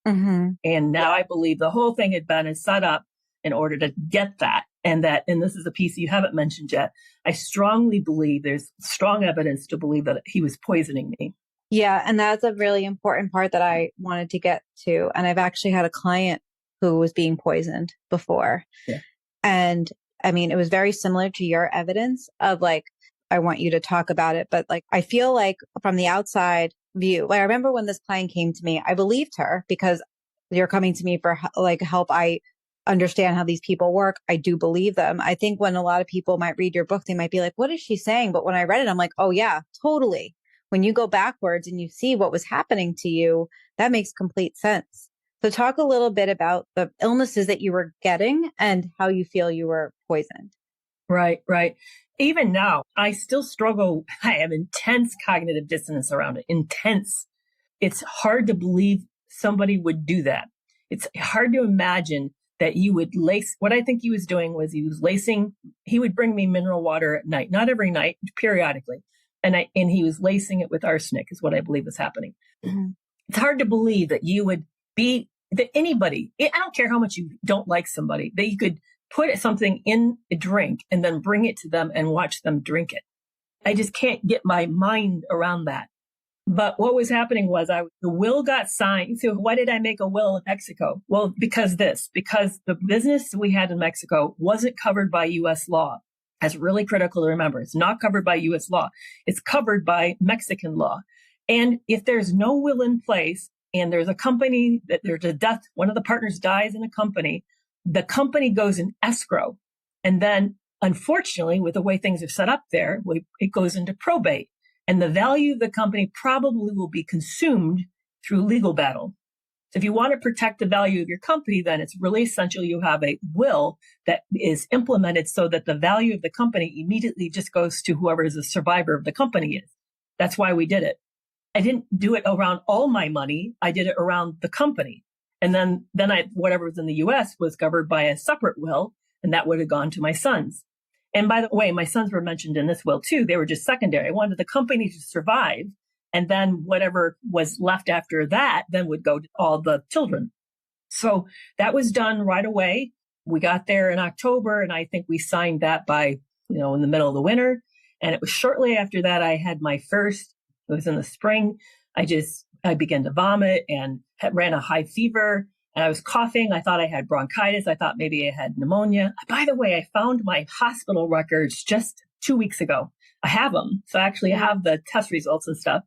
Mm-hmm. And now I believe the whole thing had been set up in order to get that. And this is a piece you haven't mentioned yet. I strongly believe there's strong evidence to believe that he was poisoning me. Yeah. And that's a really important part that I wanted to get to. And I've actually had a client who was being poisoned before. Yeah. And I mean, it was very similar to your evidence of like, I want you to talk about it. But like, I feel like from the outside view, like I remember when this client came to me, I believed her because you're coming to me for like help. I understand how these people work. I do believe them. I think when a lot of people might read your book, they might be like, what is she saying? But when I read it, I'm like, oh yeah, totally. When you go backwards and you see what was happening to you, that makes complete sense. So talk a little bit about the illnesses that you were getting and how you feel you were poisoned. Right, right. Even now, I still struggle. I have intense cognitive dissonance around it. Intense. It's hard to believe somebody would do that. It's hard to imagine that you would lace. What I think he was doing was he would bring me mineral water at night, not every night, periodically. And he was lacing it with arsenic is what I believe was happening. Mm-hmm. It's hard to believe that you would be, that anybody, I don't care how much you don't like somebody, that you could put something in a drink and then bring it to them and watch them drink it. I just can't get my mind around that. But what was happening was the will got signed. So why did I make a will in Mexico? Well, because the business we had in Mexico wasn't covered by U.S. law. That's really critical to remember. It's not covered by U.S. law. It's covered by Mexican law. And if there's no will in place and there's a company that there's a death, one of the partners dies in a company, the company goes in escrow. And then unfortunately, with the way things are set up there, it goes into probate. And the value of the company probably will be consumed through legal battle. So if you want to protect the value of your company, then it's really essential you have a will that is implemented so that the value of the company immediately just goes to whoever is the survivor of the company is. That's why we did it. I didn't do it around all my money. I did it around the company. And then whatever was in the US was covered by a separate will, and that would have gone to my sons. And by the way, my sons were mentioned in this will too. They were just secondary. I wanted the company to survive. And then whatever was left after that then would go to all the children. So that was done right away. We got there in October, and I think we signed that by, in the middle of the winter. And it was shortly after that I had my first, it was in the spring. I began to vomit and ran a high fever. And I was coughing. I thought I had bronchitis. I thought maybe I had pneumonia. By the way, I found my hospital records just 2 weeks ago. I have them. So actually I have the test results and stuff.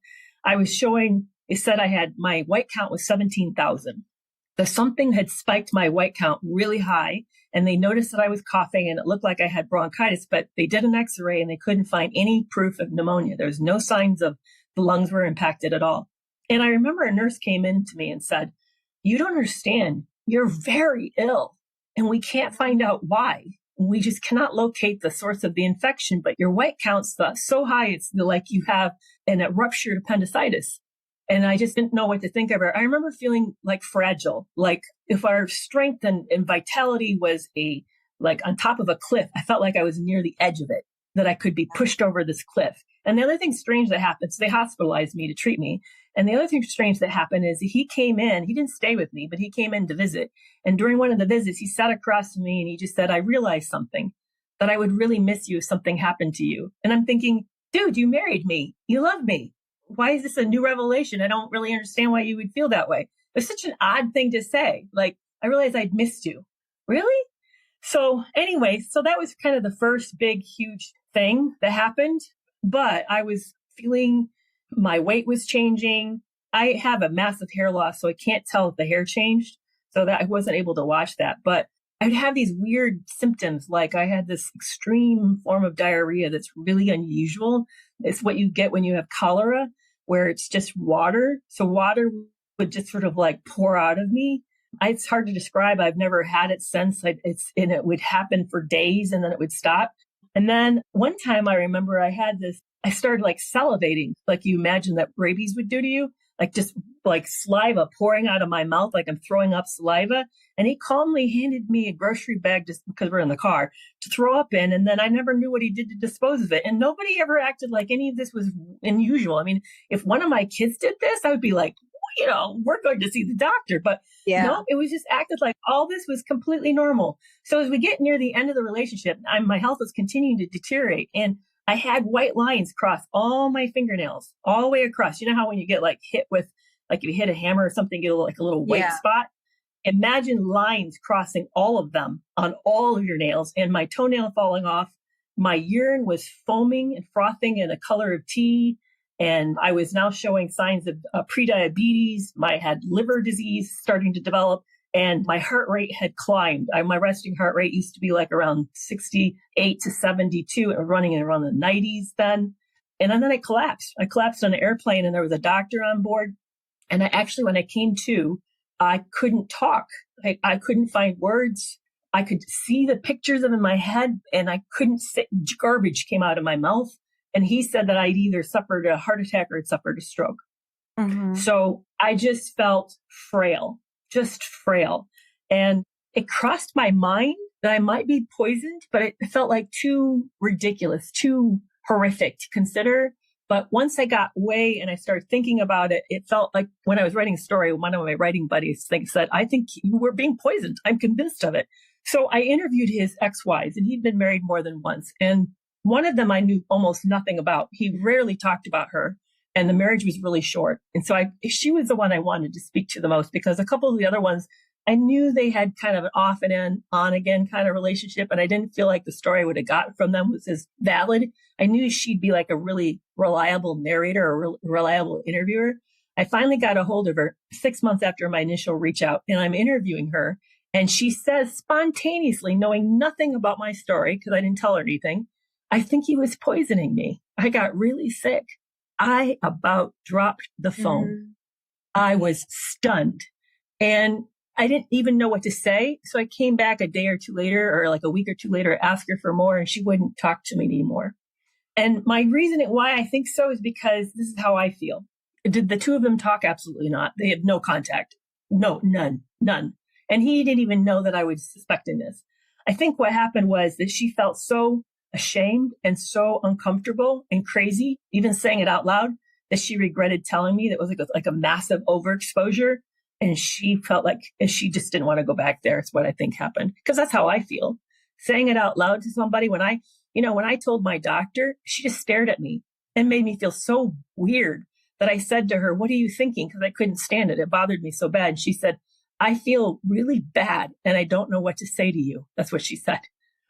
I was showing, it said my white count was 17,000. Something had spiked my white count really high, and they noticed that I was coughing and it looked like I had bronchitis, but they did an x-ray and they couldn't find any proof of pneumonia. There was no signs of the lungs were impacted at all. And I remember a nurse came in to me and said, "You don't understand. You're very ill, and we can't find out why. We just cannot locate the source of the infection, but your white count's so high, it's like you have a ruptured appendicitis." And I just didn't know what to think of her. I remember feeling like fragile, like if our strength and vitality was on top of a cliff. I felt like I was near the edge of it, that I could be pushed over this cliff. And the other thing strange that happened, so they hospitalized me to treat me. And the other thing strange that happened is he came in, he didn't stay with me, but he came in to visit. And during one of the visits, he sat across from me and he just said, "I realized something, that I would really miss you if something happened to you." And I'm thinking, dude, you married me. You love me. Why is this a new revelation? I don't really understand why you would feel that way. It's such an odd thing to say. Like, I realized I'd missed you. Really? So anyway, so that was kind of the first big, huge thing that happened. But I was feeling my weight was changing. I have a massive hair loss, so I can't tell if the hair changed. So that I wasn't able to watch that. But I'd have these weird symptoms. Like I had this extreme form of diarrhea that's really unusual. It's what you get when you have cholera, where it's just water. So water would just sort of like pour out of me. It's hard to describe. I've never had it since. And it would happen for days and then it would stop. And then one time I remember I started like salivating, like you imagine that rabies would do to you, like just like saliva pouring out of my mouth, like I'm throwing up saliva. And he calmly handed me a grocery bag just because we're in the car to throw up in. And then I never knew what he did to dispose of it. And nobody ever acted like any of this was unusual. I mean, if one of my kids did this, I would be like, we're going to see the doctor. But no, it was just acted like all this was completely normal. So as we get near the end of the relationship, my health was continuing to deteriorate. And I had white lines cross all my fingernails, all the way across. You know how when you get like hit with, like if you hit a hammer or something, you get like a little white spot? Imagine lines crossing all of them on all of your nails and my toenail falling off. My urine was foaming and frothing in the color of tea. And I was now showing signs of prediabetes. I had liver disease starting to develop. And my heart rate had climbed. My resting heart rate used to be like around 68 to 72, and running in around the 90s then. And then I collapsed. I collapsed on an airplane, and there was a doctor on board. And I actually, when I came to, I couldn't talk. I couldn't find words. I could see the pictures of in my head, and I couldn't say. Garbage came out of my mouth. And he said that I'd either suffered a heart attack or had suffered a stroke. Mm-hmm. So I just felt frail. Just frail. And it crossed my mind that I might be poisoned, but it felt like too ridiculous, too horrific to consider. But once I got away and I started thinking about it, it felt like when I was writing a story, one of my writing buddies said, I think you were being poisoned. I'm convinced of it. So I interviewed his ex-wives, and he'd been married more than once. And one of them I knew almost nothing about. He rarely talked about her. And the marriage was really short. And so she was the one I wanted to speak to the most, because a couple of the other ones, I knew they had kind of an off and on again kind of relationship. And I didn't feel like the story I would have gotten from them was as valid. I knew she'd be like a really reliable narrator or reliable interviewer. I finally got a hold of her 6 months after my initial reach out, and I'm interviewing her. And she says spontaneously, knowing nothing about my story, because I didn't tell her anything, I think he was poisoning me. I got really sick. I about dropped the phone. Mm. I was stunned, and I didn't even know what to say. So I came back a day or two later, or like a week or two later, asked her for more, and she wouldn't talk to me anymore. And my reason why I think so is because this is how I feel. Did the two of them talk? Absolutely not. They had no contact. No, none. And he didn't even know that I was suspecting this. I think what happened was that she felt so ashamed and so uncomfortable and crazy, even saying it out loud, that she regretted telling me. That was like a massive overexposure. And she felt like she just didn't want to go back there. It's what I think happened. Because that's how I feel. Saying it out loud to somebody, when I told my doctor, she just stared at me and made me feel so weird that I said to her, what are you thinking? Because I couldn't stand it. It bothered me so bad. She said, I feel really bad and I don't know what to say to you. That's what she said.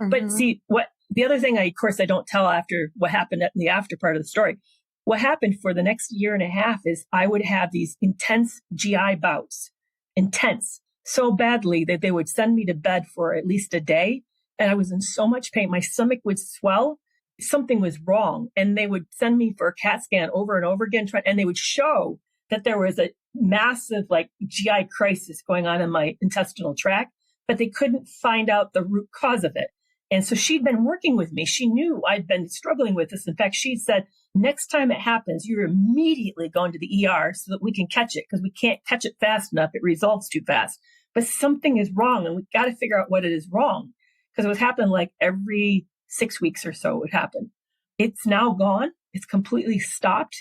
Mm-hmm. But see, the other thing I don't tell after what happened in the after part of the story. What happened for the next year and a half is I would have these intense GI bouts, intense, so badly that they would send me to bed for at least a day. And I was in so much pain. My stomach would swell. Something was wrong. And they would send me for a CAT scan over and over again. And they would show that there was a massive GI crisis going on in my intestinal tract, but they couldn't find out the root cause of it. And so she'd been working with me. She knew I'd been struggling with this. In fact, she said, next time it happens, you're immediately going to the ER so that we can catch it, because we can't catch it fast enough. It resolves too fast. But something is wrong, and we've got to figure out what it is wrong, because it would happen like every 6 weeks or so it would happen. It's now gone. It's completely stopped.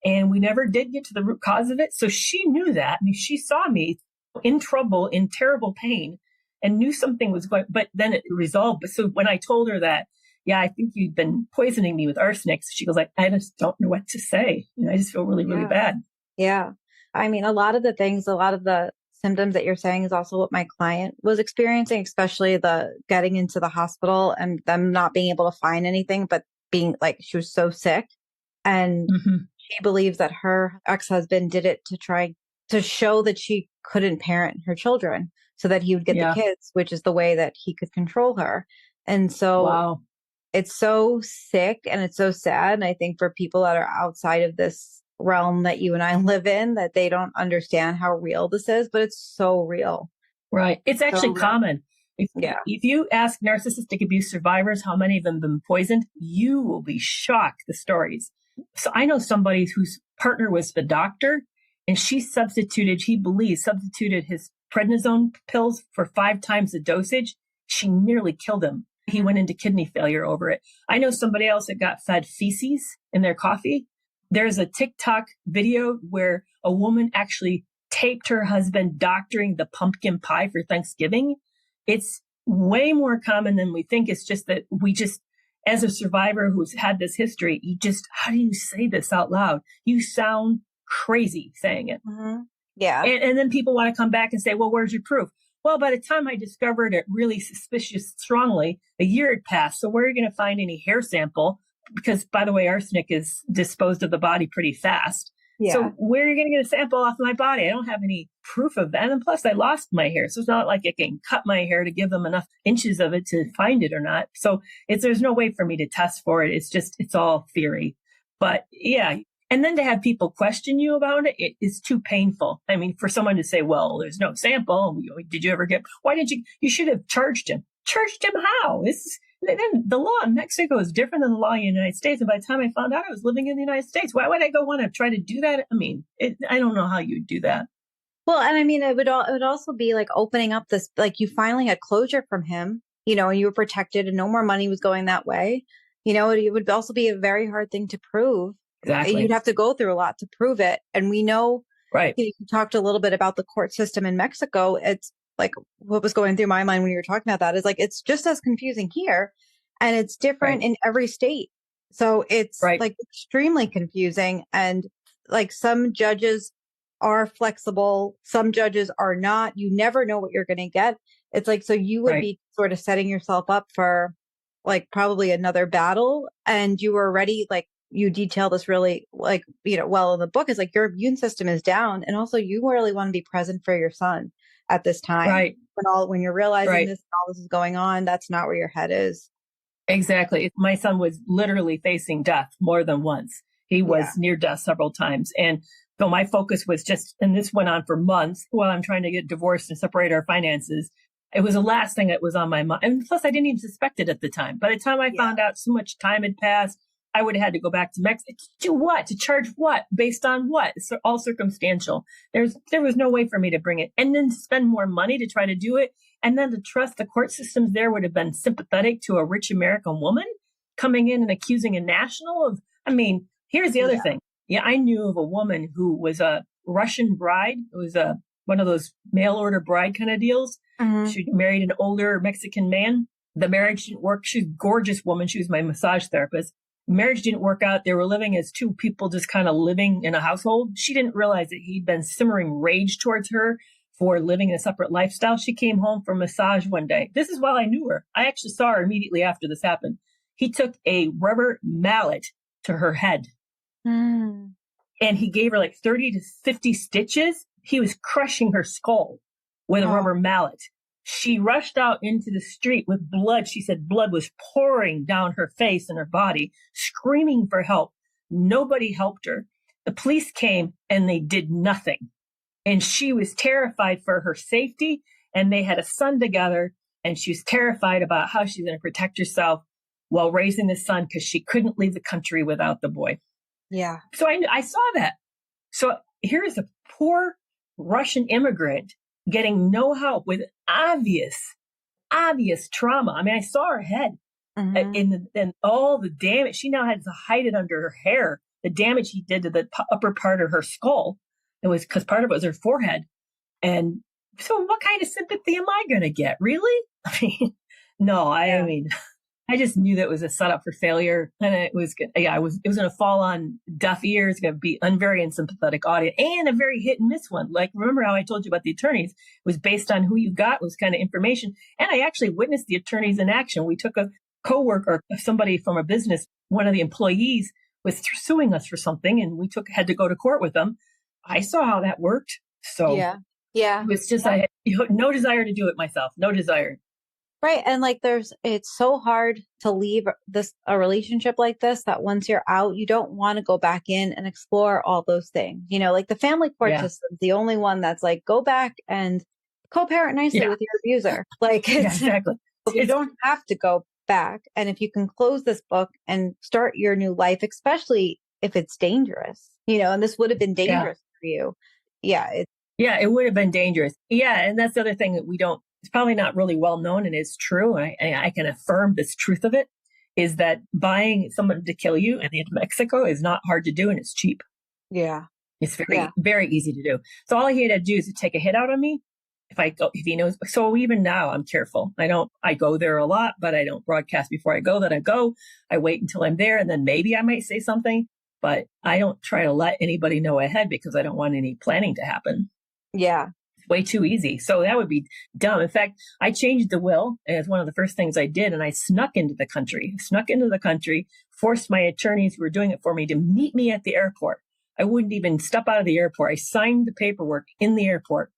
And we never did get to the root cause of it. So she knew that. I mean, she saw me in trouble, in terrible pain, and knew something was going, but then it resolved. But so when I told her that, I think you've been poisoning me with arsenic, she goes like, I just don't know what to say. I just feel really, really bad. Yeah. I mean, a lot of the symptoms that you're saying is also what my client was experiencing, especially the getting into the hospital and them not being able to find anything, but being like, she was so sick. And she believes that her ex-husband did it to try to show that she couldn't parent her children so that he would get the kids, which is the way that he could control her. And so it's so sick and it's so sad. And I think for people that are outside of this realm that you and I live in, that they don't understand how real this is, but it's so real. Right. It's actually common. If you ask narcissistic abuse survivors how many of them have been poisoned, you will be shocked, the stories. So I know somebody whose partner was the doctor, and he substituted his prednisone pills for 5 times the dosage. She nearly killed him. He went into kidney failure over it. I know somebody else that got fed feces in their coffee. There's a TikTok video where a woman actually taped her husband doctoring the pumpkin pie for Thanksgiving. It's way more common than we think. It's just that as a survivor who's had this history, how do you say this out loud? You sound crazy saying it. Mm-hmm. Yeah. And then people want to come back and say, well, where's your proof? Well, by the time I discovered it really suspicious strongly, a year had passed. So where are you going to find any hair sample? Because, by the way, arsenic is disposed of the body pretty fast. Yeah. So where are you going to get a sample off my body? I don't have any proof of that. And plus, I lost my hair. So it's not like I can cut my hair to give them enough inches of it to find it or not. So there's no way for me to test for it. It's all theory. But yeah. And then to have people question you about it, it is too painful. I mean, for someone to say, well, there's no sample. Did you ever why didn't you should have charged him. Charged him how? Then the law in Mexico is different than the law in the United States. And by the time I found out I was living in the United States, why would I go want to try to do that? I mean, I don't know how you'd do that. Well, and I mean, it would also be like opening up this, like you finally had closure from him, and you were protected and no more money was going that way. It would also be a very hard thing to prove. Exactly. You'd have to go through a lot to prove it. And we know, right. You talked a little bit about the court system in Mexico. It's like what was going through my mind when you were talking about that is like, it's just as confusing here and it's different in every state. So it's like extremely confusing. And like some judges are flexible. Some judges are not. You never know what you're going to get. It's like, so you would be sort of setting yourself up for like probably another battle. And you were already like, you detail this really like, well in the book is like your immune system is down. And also you really want to be present for your son at this time. Right. When you're realizing this, all this is going on, that's not where your head is. Exactly. My son was literally facing death more than once. He was near death several times. And so my focus was and this went on for months while I'm trying to get divorced and separate our finances. It was the last thing that was on my mind. And plus I didn't even suspect it at the time. By the time I found out, so much time had passed. I would have had to go back to Mexico. To what? To charge what? Based on what? It's all circumstantial. There was no way for me to bring it. And then to spend more money to try to do it. And then to trust the court systems there would have been sympathetic to a rich American woman coming in and accusing a national of, here's the other thing. Yeah, I knew of a woman who was a Russian bride. It was one of those mail order bride kind of deals. Mm-hmm. She married an older Mexican man. The marriage didn't work. She's a gorgeous woman. She was my massage therapist. Marriage didn't work out. They were living as two people just kind of living in a household. She didn't realize that he'd been simmering rage towards her for living a separate lifestyle. She came home from massage one day. This is while I knew her. I actually saw her immediately after this happened. He took a rubber mallet to her head. And he gave her like 30 to 50 stitches. He was crushing her skull with a rubber mallet. She rushed out into the street with blood. She said blood was pouring down her face and her body, screaming for help. Nobody helped her. The police came and they did nothing. And she was terrified for her safety. And they had a son together. And she was terrified about how she's going to protect herself while raising the son because she couldn't leave the country without the boy. Yeah. So I saw that. So here's a poor Russian immigrant getting no help with obvious trauma. I saw her head and all the damage. She now had to hide it under her hair. The damage he did to the upper part of her skull. It was because part of it was her forehead. And so what kind of sympathy am I going to get? Really? No, I just knew that it was a setup for failure, and it was good. Yeah, it was going to fall on deaf ears, going to be a very unsympathetic audience, and a very hit and miss one. Like, remember how I told you about the attorneys? It was based on who you got, was kind of information. And I actually witnessed the attorneys in action. We took a coworker, somebody from a business, one of the employees was suing us for something, and we had to go to court with them. I saw how that worked. So yeah, it was just I had no desire to do it myself. No desire. Right. And like it's so hard to leave a relationship like this that once you're out, you don't want to go back in and explore all those things. Like the family court system, the only one that's like, go back and co-parent nicely with your abuser. Like exactly. You don't have to go back. And if you can close this book and start your new life, especially if it's dangerous, and this would have been dangerous for you. Yeah. It would have been dangerous. Yeah. And that's the other thing that it's probably not really well known, and it's true. And I can affirm this truth of it is that buying someone to kill you in Mexico is not hard to do, and it's cheap. Yeah. It's very, very easy to do. So all he had to do is to take a hit out on me, if he knows. So even now I'm careful. I go there a lot, but I don't broadcast before I go that I go. I wait until I'm there and then maybe I might say something, but I don't try to let anybody know ahead because I don't want any planning to happen. Yeah. It's way too easy. So that would be dumb. In fact, I changed the will as one of the first things I did, and I snuck into the country, forced my attorneys who were doing it for me to meet me at the airport. I wouldn't even step out of the airport. I signed the paperwork in the airport.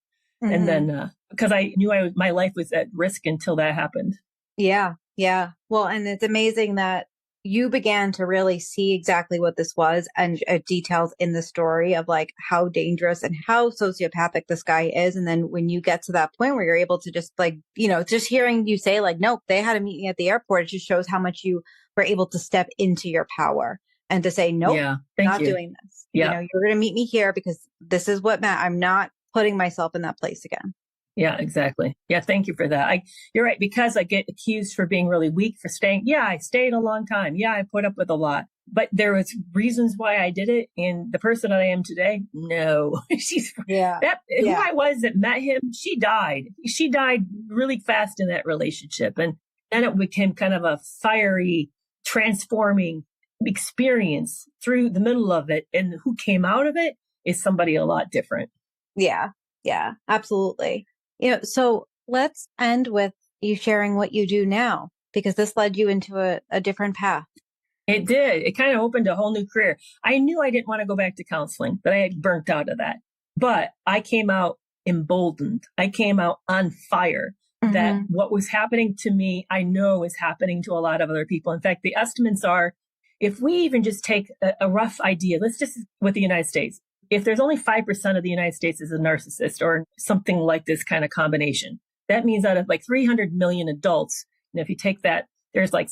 Mm-hmm. And then, because I knew my life was at risk until that happened. Yeah. Yeah. Well, and it's amazing that you began to really see exactly what this was and details in the story of like how dangerous and how sociopathic this guy is. And then when you get to that point where you're able to just like, just hearing you say like, nope, they had a meeting at the airport. It just shows how much you were able to step into your power and to say, nope, not doing this. Yeah. You're going to meet me here because this is what I'm not putting myself in that place again. Yeah, exactly. Yeah. Thank you for that. You're right. Because I get accused for being really weak for staying. Yeah. I stayed a long time. Yeah. I put up with a lot, but there was reasons why I did it. And the person that I am today, no, who I was that met him. She died really fast in that relationship. And then it became kind of a fiery, transforming experience through the middle of it. And who came out of it is somebody a lot different. Yeah. Yeah, absolutely. So let's end with you sharing what you do now, because this led you into a different path. It did. It kind of opened a whole new career. I knew I didn't want to go back to counseling, that I had burnt out of that. But I came out emboldened. I came out on fire. Mm-hmm. That what was happening to me, I know is happening to a lot of other people. In fact, the estimates are, if we even just take a rough idea, let's just with the United States, if there's only 5% of the United States is a narcissist or something like this kind of combination, that means out of like 300 million adults, and if you take that, there's like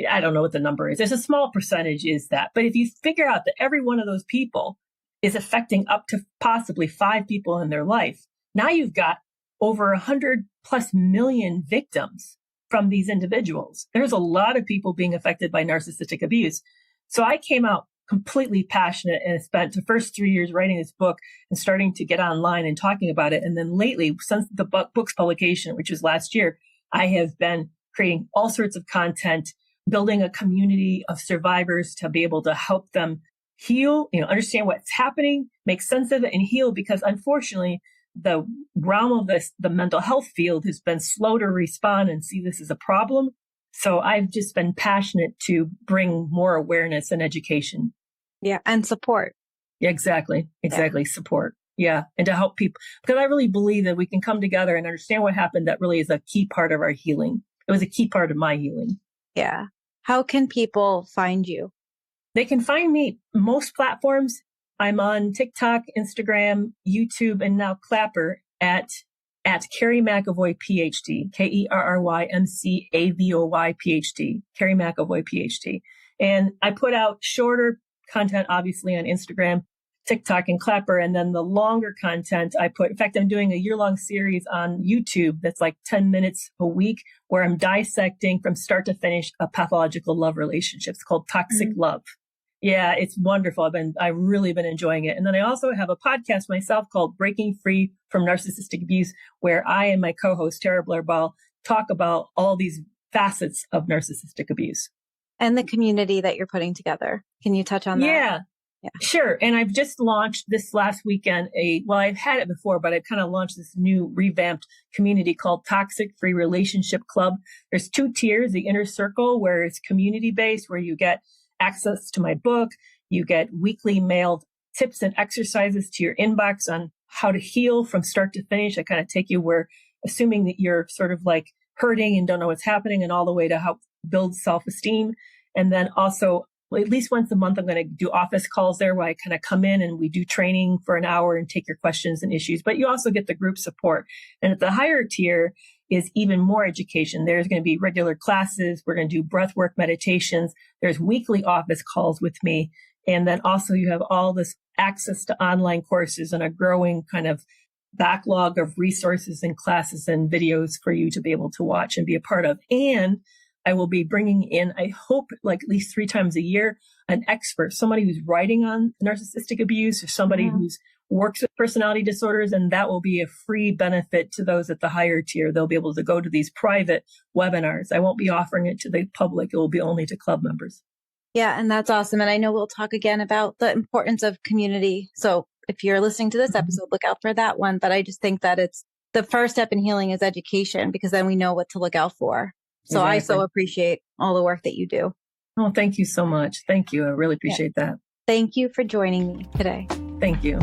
I don't know what the number is. There's a small percentage is that. But if you figure out that every one of those people is affecting up to possibly 5 people in their life, now you've got over 100 plus million victims from these individuals. There's a lot of people being affected by narcissistic abuse. So I came out completely passionate and spent the first 3 years writing this book and starting to get online and talking about it. And then lately, since the book's publication, which was last year, I have been creating all sorts of content, building a community of survivors to be able to help them heal, understand what's happening, make sense of it and heal. Because unfortunately, the realm of the mental health field has been slow to respond and see this as a problem. So I've just been passionate to bring more awareness and education. Yeah. And support. Yeah, exactly. Yeah. Support. Yeah. And to help people, because I really believe that we can come together and understand what happened. That really is a key part of our healing. It was a key part of my healing. Yeah. How can people find you? They can find me most platforms. I'm on TikTok, Instagram, YouTube, and now Clapper at Kerry McAvoy, PhD, Kerrymcavoy, PhD, Kerry McAvoy, PhD. And I put out shorter content, obviously, on Instagram, TikTok, and Clapper. And then the longer content in fact, I'm doing a year-long series on YouTube that's like 10 minutes a week where I'm dissecting from start to finish a pathological love relationship. It's called Toxic Love. Yeah, it's wonderful. I've really been enjoying it. And then I also have a podcast myself called Breaking Free from Narcissistic Abuse, where I and my co-host, Tara Blair Ball, talk about all these facets of narcissistic abuse. And the community that you're putting together. Can you touch on that? Yeah, sure. And I've just launched this last weekend I've had it before, but I've kind of launched this new revamped community called Toxic Free Relationship Club. There's 2 tiers, the inner circle, where it's community based, where you get access to my book. You get weekly mailed tips and exercises to your inbox on how to heal from start to finish. I kind of take you where, assuming that you're sort of like hurting and don't know what's happening, and all the way to help build self-esteem. And then also, at least once a month, I'm going to do office calls there where I kind of come in and we do training for an hour and take your questions and issues. But you also get the group support. And at the higher tier is even more education. There's going to be regular classes. We're going to do breathwork meditations. There's weekly office calls with me. And then also you have all this access to online courses and a growing kind of backlog of resources and classes and videos for you to be able to watch and be a part of. And I will be bringing in, I hope, like at least 3 times a year, an expert, somebody who's writing on narcissistic abuse or somebody who's works with personality disorders, and that will be a free benefit to those at the higher tier. They'll be able to go to these private webinars. I won't be offering it to the public. It will be only to club members. Yeah, and that's awesome. And I know we'll talk again about the importance of community. So if you're listening to this episode, look out for that one. But I just think that it's the first step in healing is education, because then we know what to look out for. So exactly. I so appreciate all the work that you do. Oh, thank you so much. Thank you. I really appreciate that. Thank you for joining me today. Thank you.